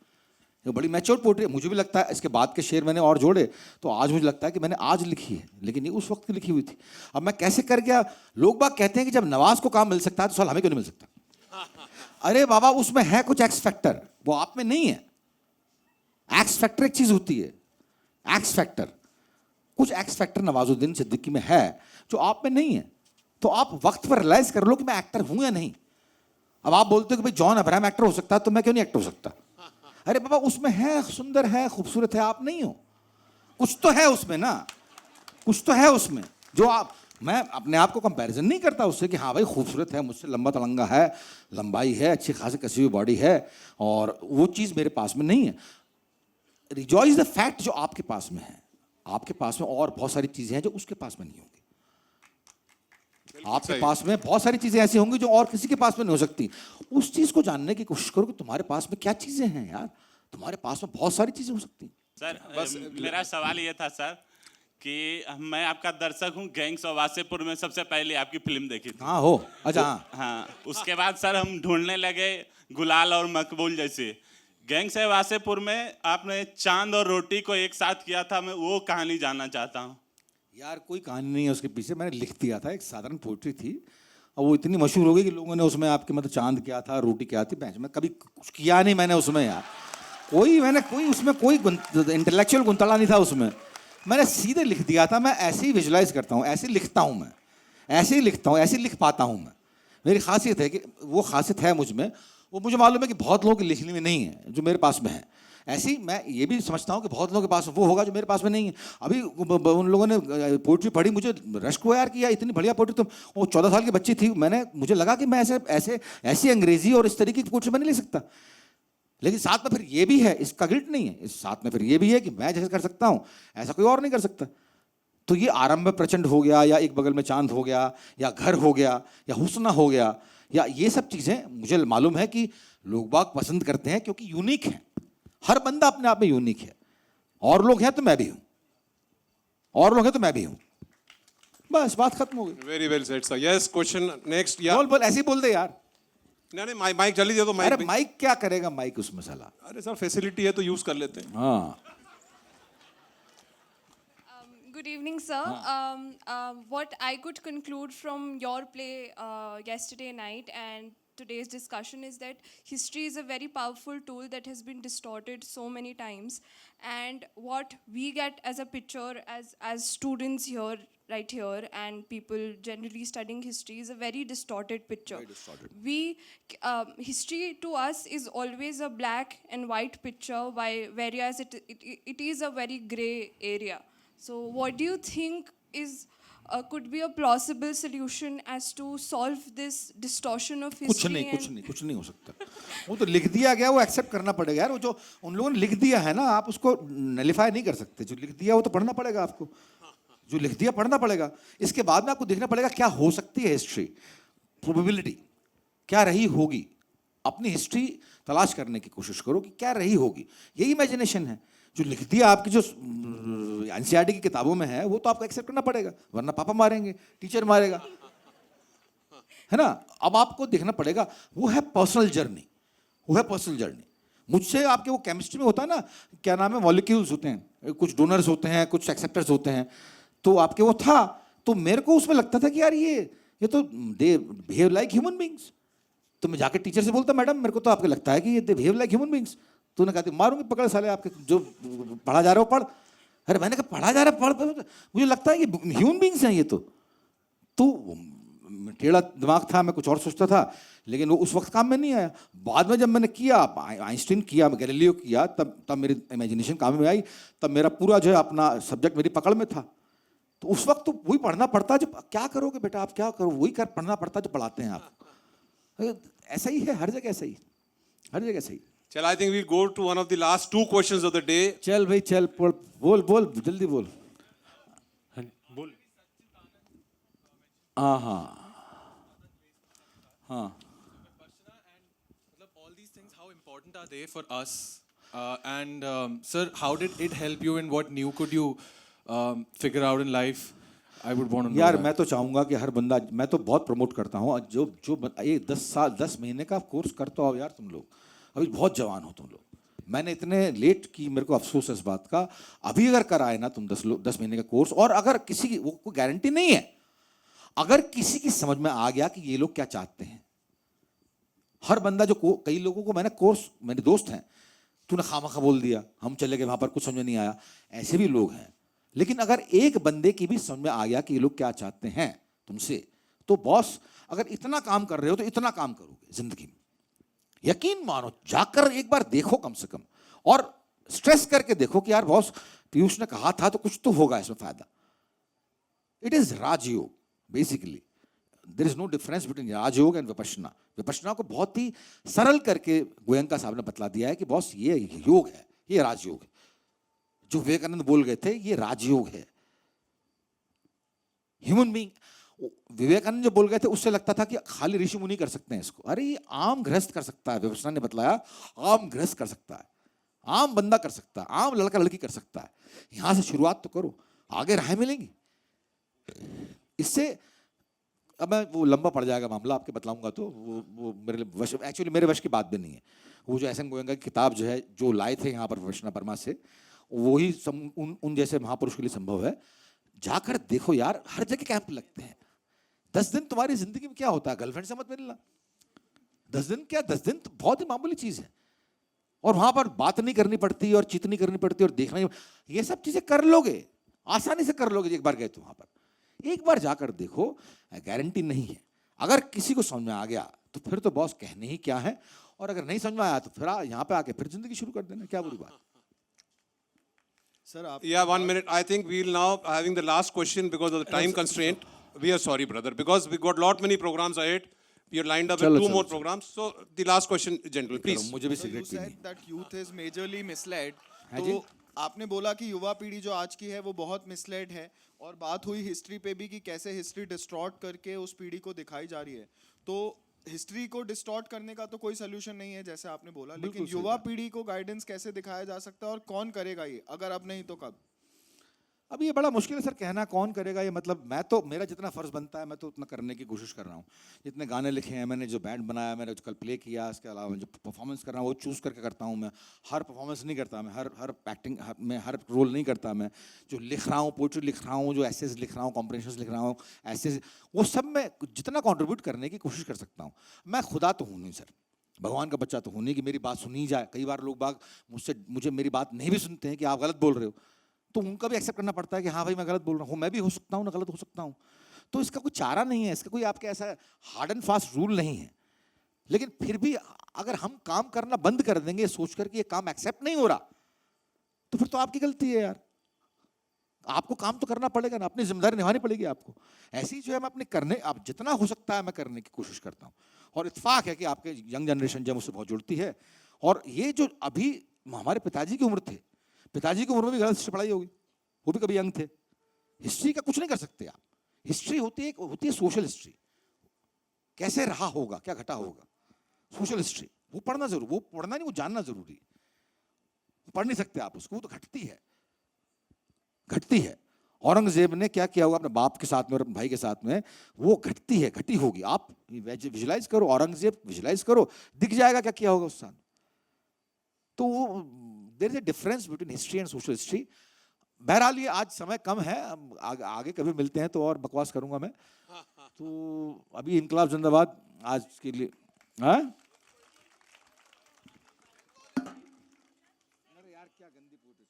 ये बड़ी मैच्योर पोएट्री है। मुझे भी लगता है इसके बाद के शेर मैंने और जोड़े तो आज मुझे लगता है कि मैंने आज लिखी है, लेकिन ये उस वक्त की लिखी हुई थी। अब मैं कैसे कर गया? लोग बाग कहते हैं कि जब नवाज को काम मिल सकता है तो साल हमें क्यों नहीं मिल सकता? अरे बाबा, उसमें है कुछ एक्स फैक्टर, वो आप में नहीं है। एक्स फैक्टर एक चीज होती है, एक्स फैक्टर, कुछ एक्स फैक्टर नवाजुद्दीन सिद्दीकी में है जो आप में नहीं है। तो आप वक्त पर रियलाइज कर लो कि मैं एक्टर हूं या नहीं। अब आप बोलते हो कि भाई जॉन अब्राहम एक्टर हो सकता है, तो मैं क्यों नहीं एक्टर हो सकता? अरे बाबा, उसमें है, सुंदर है, खूबसूरत है, आप नहीं हो। कुछ तो है उसमें ना, कुछ तो है उसमें जो आप, मैं अपने आप को कंपैरिजन नहीं करता उससे कि हाँ भाई खूबसूरत है, मुझसे लंबा तलंगा है, लंबाई है, अच्छी खासी कसी हुई बॉडी है, और वो चीज़ मेरे पास में नहीं है। रिजॉइस द फैक्ट जो आपके पास में है। आपके पास में और बहुत सारी चीज़ें हैं जो उसके पास में नहीं होंगी। आपके पास में बहुत सारी चीजें ऐसी होंगी जो और किसी के पास में नहीं हो सकती। उस चीज को जानने की कोशिश करो कि तुम्हारे पास में क्या चीजें हैं यार। तुम्हारे पास में बहुत सारी चीजें हो सकती हैं। सर मेरा सवाल ये था सर कि मैं आपका दर्शक हूँ, गैंग्स ऑफ वासेपुर में सबसे पहले आपकी फिल्म देखी थी। हाँ हो, अच्छा हाँ। हाँ, उसके बाद सर हम ढूंढने लगे गुलाल और मकबूल जैसे। गैंग्स ऑफ वासेपुर में आपने चांद और रोटी को एक साथ किया था, मैं वो कहानी जानना चाहता हूँ। यार कोई कहानी नहीं है उसके पीछे, मैंने लिख दिया था, एक साधारण पोइट्री थी और वो इतनी मशहूर हो गई कि लोगों ने उसमें आपके मतलब चांद क्या था, रोटी क्या थी, मैं कभी कुछ किया नहीं मैंने उसमें यार। कोई उसमें कोई इंटेलेक्चुअल गुंतला नहीं था उसमें। मैंने सीधे लिख दिया था। मैं ऐसे ही विजुलाइज करता हूँ, ऐसे ही लिखता हूँ, मैं ऐसे ही लिखता हूँ, ऐसे ही लिख पाता हूँ मैं। मेरी खासियत है कि वो खासियत है मुझ में, वो मुझे मालूम है कि बहुत लोगों की लिखने में नहीं है जो मेरे पास में है। ऐसे ही मैं ये भी समझता हूँ कि बहुत लोगों के पास वो होगा जो मेरे पास में नहीं है। अभी उन लोगों ने पोइट्री पढ़ी, मुझे रश्क हुआ यार कि यार इतनी बढ़िया पोइट्री। तुम वो 14 साल की बच्ची थी, मुझे लगा कि मैं ऐसी अंग्रेजी और इस तरीके की पोइट्री मैं नहीं लिख सकता। लेकिन साथ में फिर ये भी है, इसका गिल्ट नहीं है, इस साथ में फिर ये भी है कि मैं जैसे कर सकता हूँ ऐसा कोई और नहीं कर सकता। तो ये आरंभ प्रचंड हो गया, या एक बगल में चांद हो गया, या घर हो गया, या हुस्ना हो गया, या ये सब चीज़ें मुझे मालूम है कि लोग बाग पसंद करते हैं क्योंकि यूनिक है। हर बंदा अपने आप में यूनिक है। और लोग हैं तो मैं भी हूं, और लोग हैं तो मैं भी हूं। बस बात खत्म हो गई। Very well said sir. Yes, question next. या बोल ऐसे ही बोल दे यार। नहीं, माइक जल्दी दे दो। अरे माइक माइक क्या करेगा माइक उसमें साला। अरे सर, फैसिलिटी है तो यूज कर लेते हैं। हाँ Good evening, sir. What I could conclude from your play yesterday night and today's discussion is that history is a very powerful tool that has been distorted so many times. And what we get as a picture as students here, right here, and people generally studying history is a very distorted picture. Very distorted. History to us is always a black and white picture, whereas it is a very gray area. So what do you think is could be a plausible solution as to solve this distortion of history? कुछ नहीं हो सकता। वो तो लिख दिया गया, वो एक्सेप्ट करना पड़ेगा यार। वो जो उन लोगों ने लिख दिया है ना, आप उसको नलिफाई नहीं कर सकते। जो लिख दिया वो तो पढ़ना पड़ेगा आपको, जो लिख दिया पढ़ना पड़ेगा। इसके बाद में आपको देखना पड़ेगा क्या हो सकती है हिस्ट्री, प्रोबेबिलिटी क्या रही होगी। अपनी हिस्ट्री तलाश करने की कोशिश करो कि क्या रही होगी। यही इमेजिनेशन है। जो लिख दिया आपकी जो एनसीईआरटी की किताबों में है वो तो आपको एक्सेप्ट करना पड़ेगा, वरना पापा मारेंगे, टीचर मारेगा, है ना। अब आपको देखना पड़ेगा, वो है पर्सनल जर्नी, वो है पर्सनल जर्नी। मुझसे आपके वो केमिस्ट्री में होता है ना, क्या नाम है, मॉलिक्यूल्स होते हैं, कुछ डोनर्स होते हैं, कुछ एक्सेप्टर्स होते हैं। तो आपके वो था, तो मेरे को उसमें लगता था कि यार ये तो they behave like human beings. तो मैं जाके टीचर से बोलता, मैडम मेरे को तो आपको लगता है कि ये they behave like human beings. तो उन्होंने कहा मारूंगी पकड़ साले, आपके जो पढ़ा जा रहा हो पढ़। अरे मैंने कहा पढ़ा जा रहा है पढ़, मुझे लगता है कि ह्यूमन बींग्स हैं ये तो टेढ़ा दिमाग था, मैं कुछ और सोचता था, लेकिन वो उस वक्त काम में नहीं आया। बाद में जब मैंने किया, आइंस्टीन किया, गैलीलियो किया, तब मेरी इमेजिनेशन काम में आई, तब मेरा पूरा जो है अपना सब्जेक्ट मेरी पकड़ में था। तो उस वक्त तो वही पढ़ना पड़ता, जो क्या करोगे बेटा आप, क्या करो, वही पढ़ना पड़ता जो पढ़ाते हैं आप। ऐसा ही है हर जगह, ऐसा ही, हर जगह सही। चल, I think we go to one of the last 2 questions of the day. चल भाई चल, बोल जल्दी बोल। बोल। हाँ All these things, how important are they for us? And sir, how did it help you, and what new could you figure out in life? I would want to know यार that. मैं तो चाहूंगा कि हर बंदा, मैं तो बहुत प्रमोट करता हूँ, जो ये 10 महीने का कोर्स करते हो यार, तुम लोग अभी बहुत जवान हो तुम लोग। मैंने इतने लेट की, मेरे को अफसोस है इस बात का। अभी अगर कराए ना तुम 10 महीने का कोर्स, और अगर किसी की, वो कोई गारंटी नहीं है, अगर किसी की समझ में आ गया कि ये लोग क्या चाहते हैं। हर बंदा कई लोगों को मैंने कोर्स, मेरे दोस्त हैं, तूने खामखा बोल दिया, हम चले गए वहां पर, कुछ समझ में नहीं आया, ऐसे भी लोग हैं। लेकिन अगर एक बंदे की भी समझ में आ गया कि ये लोग क्या चाहते हैं तुमसे, तो बॉस अगर इतना काम कर रहे हो तो इतना काम करोगे जिंदगी में। यकीन मानो, जाकर एक बार देखो कम से कम, और स्ट्रेस करके देखो कि यार बॉस पीयूष ने कहा था तो कुछ तो होगा इसमें फायदा। It is Rajyoga basically. There is no difference between Rajyoga and Vipassana. Vipassana को बहुत ही सरल करके गोयंका साहब ने बतला दिया है कि बॉस ये योग है, ये राजयोग है। जो विवेकानंद बोल गए थे ये राजयोग है। ह्यूमन बीइंग, विवेकानंद जो बोल गए थे उससे लगता था कि खाली ऋषि मुनि कर सकते हैं इसको। अरे ये आम गृहस्थ कर सकता है, विपश्यना ने बतलाया आम गृहस्थ कर सकता है, आम बंदा कर सकता है, आम लड़का लड़की कर सकता है। यहां से शुरुआत तो करो, आगे राहें मिलेंगी। इससे अब मैं, वो लंबा पड़ जाएगा मामला, आपके बतलाऊंगा तो वो मेरे वश, एक्चुअली मेरे वश की बात भी नहीं है। वो जो एस.एन. गोयंका की किताब जो है, जो लाए थे यहाँ पर विपश्यना परमा से, वही उन जैसे महापुरुष के लिए संभव है। जाकर देखो यार, हर जगह कैंप लगते हैं। 10 दिन तुम्हारी जिंदगी में क्या होता है, गर्लफ्रेंड से मत मिलना। 10 दिन क्या, 10 दिन तो बहुत ही मामूली चीज है। और वहां पर बात नहीं करनी पड़ती और चित नहीं करनी पड़ती और देखना नहीं, ये सब चीजें कर लोगे, आसानी से कर लोगे एक बार गए तो वहां पर। एक बार जाकर देखो, गारंटी नहीं है। अगर किसी को समझ में आ गया तो फिर तो बॉस कहने ही क्या है, और अगर नहीं समझ में आया तो फिर यहाँ पे आके फिर जिंदगी शुरू कर देना, क्या बुरी बात। सर आप Yeah, 1 minute. I think we'll now having the last question because of the time constraint. We are sorry, brother, because we got lot many programs ahead. We are lined up with two more programs. So the last question, gentlemen, please. मुझे भी you सिगरेट पीनी said that youth is majorly misled. हाँ जी। तो आपने बोला कि युवा पीढ़ी जो आज की है वो बहुत मिसलेड है, और बात हुई हिस्ट्री पे भी कि कैसे हिस्ट्री डिस्टॉर्ट करके उस पीढ़ी को दिखाई जा रही है। तो हिस्ट्री को डिस्टॉर्ट करने का तो कोई सोल्यूशन नहीं है जैसे आपने बोला, लेकिन युवा पीढ़ी को गाइडेंस कैसे दिखाया जा सकता है और कौन करेगा ये, अगर अब नहीं तो कब? अब ये बड़ा मुश्किल है सर कहना कौन करेगा ये, मतलब मैं तो, मेरा जितना फर्ज बनता है मैं तो उतना करने की कोशिश कर रहा हूँ। जितने गाने लिखे हैं मैंने, जो बैंड बनाया मैंने, जो कल प्ले किया, इसके अलावा जो परफॉर्मेंस कर रहा हूँ वो चूज़ करके करता हूँ मैं। हर परफॉर्मेंस नहीं करता मैं, हर एक्टिंग में हर रोल नहीं करता मैं। जो लिख रहा हूँ, पोइट्री लिख रहा हूँ, जो एसेज लिख रहा हूँ, कॉम्प्रिहेंशंस लिख रहा हूँ, एसेज, वो सब मैं जितना कॉन्ट्रीब्यूट करने की कोशिश कर सकता हूँ। मैं खुदा तो हूँ नहीं सर, भगवान का बच्चा तो हूँ नहीं कि मेरी बात सुनी जाए। कई बार लोग बाग मुझे मेरी बात नहीं भी सुनते हैं कि आप गलत बोल रहे हो, तो उनका भी एक्सेप्ट करना पड़ता है कि हाँ भाई मैं गलत बोल रहा हूँ, मैं भी हो सकता हूँ ना, गलत हो सकता हूँ। तो इसका कोई चारा नहीं है, इसका कोई आपके ऐसा हार्ड एंड फास्ट रूल नहीं है। लेकिन फिर भी अगर हम काम करना बंद कर देंगे सोच कर कि ये काम एक्सेप्ट नहीं हो रहा, तो फिर तो आपकी गलती है यार। आपको काम तो करना पड़ेगा ना, अपनी जिम्मेदारी निभानी पड़ेगी आपको। ऐसी जो है मैं अपने करने, आप जितना हो सकता है मैं करने की कोशिश करता हूँ। और इत्तेफाक है कि आपके यंग जनरेशन जो मुझसे बहुत जुड़ती है, और ये जो अभी हमारे पिताजी की उम्र थे, पिताजी की उम्र में भी गलत हिस्ट्री पढ़ाई होगी, वो भी कभी यंग थे। हिस्ट्री का कुछ नहीं कर सकते आप। हिस्ट्री होती है सोशल हिस्ट्री, कैसे रहा होगा, क्या घटा होगा, सोशल हिस्ट्री वो पढ़ना जरूर, वो पढ़ना नहीं, वो जानना जरूरी। पढ़ नहीं सकते आप उसको, वो तो घटती है। औरंगजेब ने क्या किया होगा अपने बाप के साथ में और अपने भाई के साथ में, वो घटी होगी। आप विजुलाइज करो, औरंगजेब विजुलाइज करो, दिख जाएगा क्या किया होगा उस साल। तो there is a difference between history and social history. बहरहाल ये आज समय कम है, आगे कभी मिलते हैं तो और बकवास करूंगा मैं। तो अभी इनकलाब जिंदाबाद आज के लिए। हाँ यार क्या गंदी पोते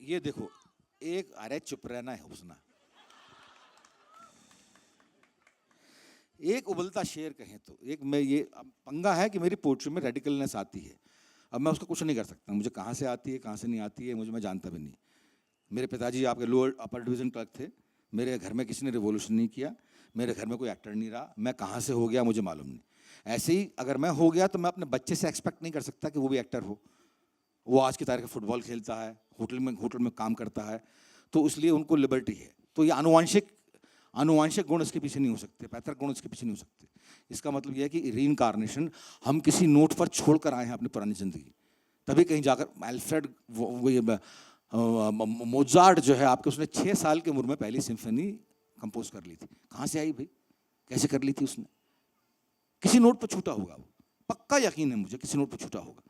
ये देखो एक, अरे चुप रहना है हुस्ना, एक उबलता शेर कहें तो एक, मैं ये पंगा है कि मेरी पोट्री में रेडिकलनेस आती है। अब मैं उसका कुछ नहीं कर सकता, मुझे कहाँ से आती है कहाँ से नहीं आती है मुझे, मैं जानता भी नहीं। मेरे पिताजी आपके लोअर अपर डिवीज़न क्लर्क थे, मेरे घर में किसी ने रिवॉल्यूशन नहीं किया, मेरे घर में कोई एक्टर नहीं रहा, मैं कहाँ से हो गया मुझे मालूम नहीं। ऐसे ही अगर मैं हो गया तो मैं अपने बच्चे से एक्सपेक्ट नहीं कर सकता कि वो भी एक्टर हो। वो आज की तारीख में फुटबॉल खेलता है, होटल में काम करता है, तो इसलिए उनको लिबर्टी है। तो ये आनुवांशिक गुण इसके पीछे नहीं हो सकते, पैतृक गुण इसके पीछे नहीं हो सकते। इसका मतलब यह है कि रीइंकार्नेशन हम किसी नोट पर छोड़कर आए हैं अपनी पुरानी जिंदगी, तभी कहीं जाकर अल्फ्रेड मोजार्ट जो है आपके, उसने 6 साल की उम्र में पहली सिम्फनी कंपोज कर ली थी। कहाँ से आई भाई, कैसे कर ली थी उसने? किसी नोट पर छूटा होगा, वो पक्का यकीन है मुझे, किसी नोट पर छूटा होगा।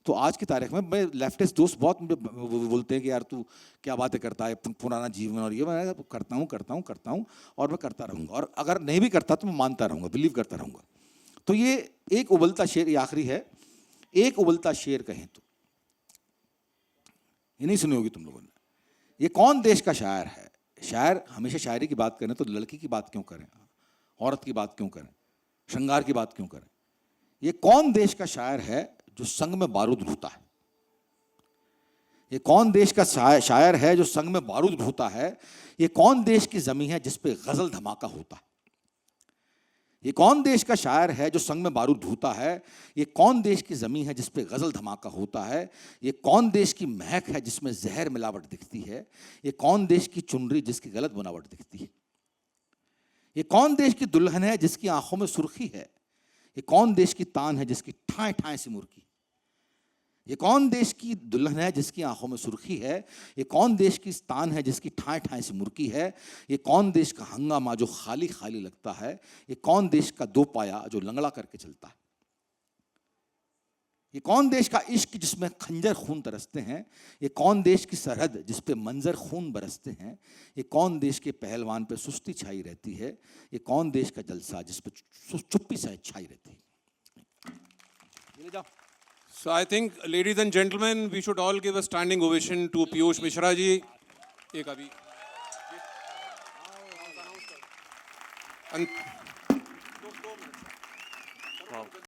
तो आज की तारीख में मैं लेफ्टिस्ट दोस्त बहुत मुझे बोलते हैं कि यार तू क्या बातें करता है, पुराना जीवन और ये, मैं करता हूँ और मैं करता रहूँगा, और अगर नहीं भी करता तो मैं मानता रहूँगा, बिलीव करता रहूँगा। तो ये एक उबलता शेर, ये आखिरी है, एक उबलता शेर कहें तो, ये नहीं सुनी होगी तुम लोगों ने। ये कौन देश का शायर है? शायर हमेशा शायरी की बात करें तो लड़की की बात क्यों करें, औरत की बात क्यों करें, श्रृंगार की बात क्यों करें? ये कौन देश का शायर है जो संग में बारूद ढूंढता है? ये कौन देश का शायर है जो संग में बारूद ढूंढता है? ये कौन देश की जमीन है जिस पे गजल धमाका होता है? ये कौन देश का शायर है जो संग में बारूद ढूंढता है? ये कौन देश की जमीन है जिस पे गजल धमाका होता है? ये कौन देश की महक है जिसमें जहर मिलावट दिखती है? ये कौन देश की चुनरी जिसकी गलत बनावट दिखती है? ये कौन देश की दुल्हन है जिसकी आंखों में सुर्खी है? ये कौन देश की तान है जिसकी ठाए ठाए से मुर्की? ये कौन देश की दुल्हन है जिसकी आंखों में सुर्खी है? ये कौन देश की तान है जिसकी ठाए ठाए से मुर्की है? ये कौन देश का हंगामा जो खाली खाली लगता है? ये कौन देश का दो पाया जो लंगड़ा करके चलता है? ये कौन देश का इश्क जिसमें खंजर खून तरसते हैं, ये कौन देश की सरहद जिस पे मंजर खून बरसते हैं, ये कौन देश के पहलवान पे सुस्ती छाई रहती है, ये कौन देश का जलसा जिस पे चुप्पी सा छाई रहती है। ये ले जाओ। So I think, ladies and gentlemen, we should all give a standing ovation to Piyush Mishra ji. एक अभी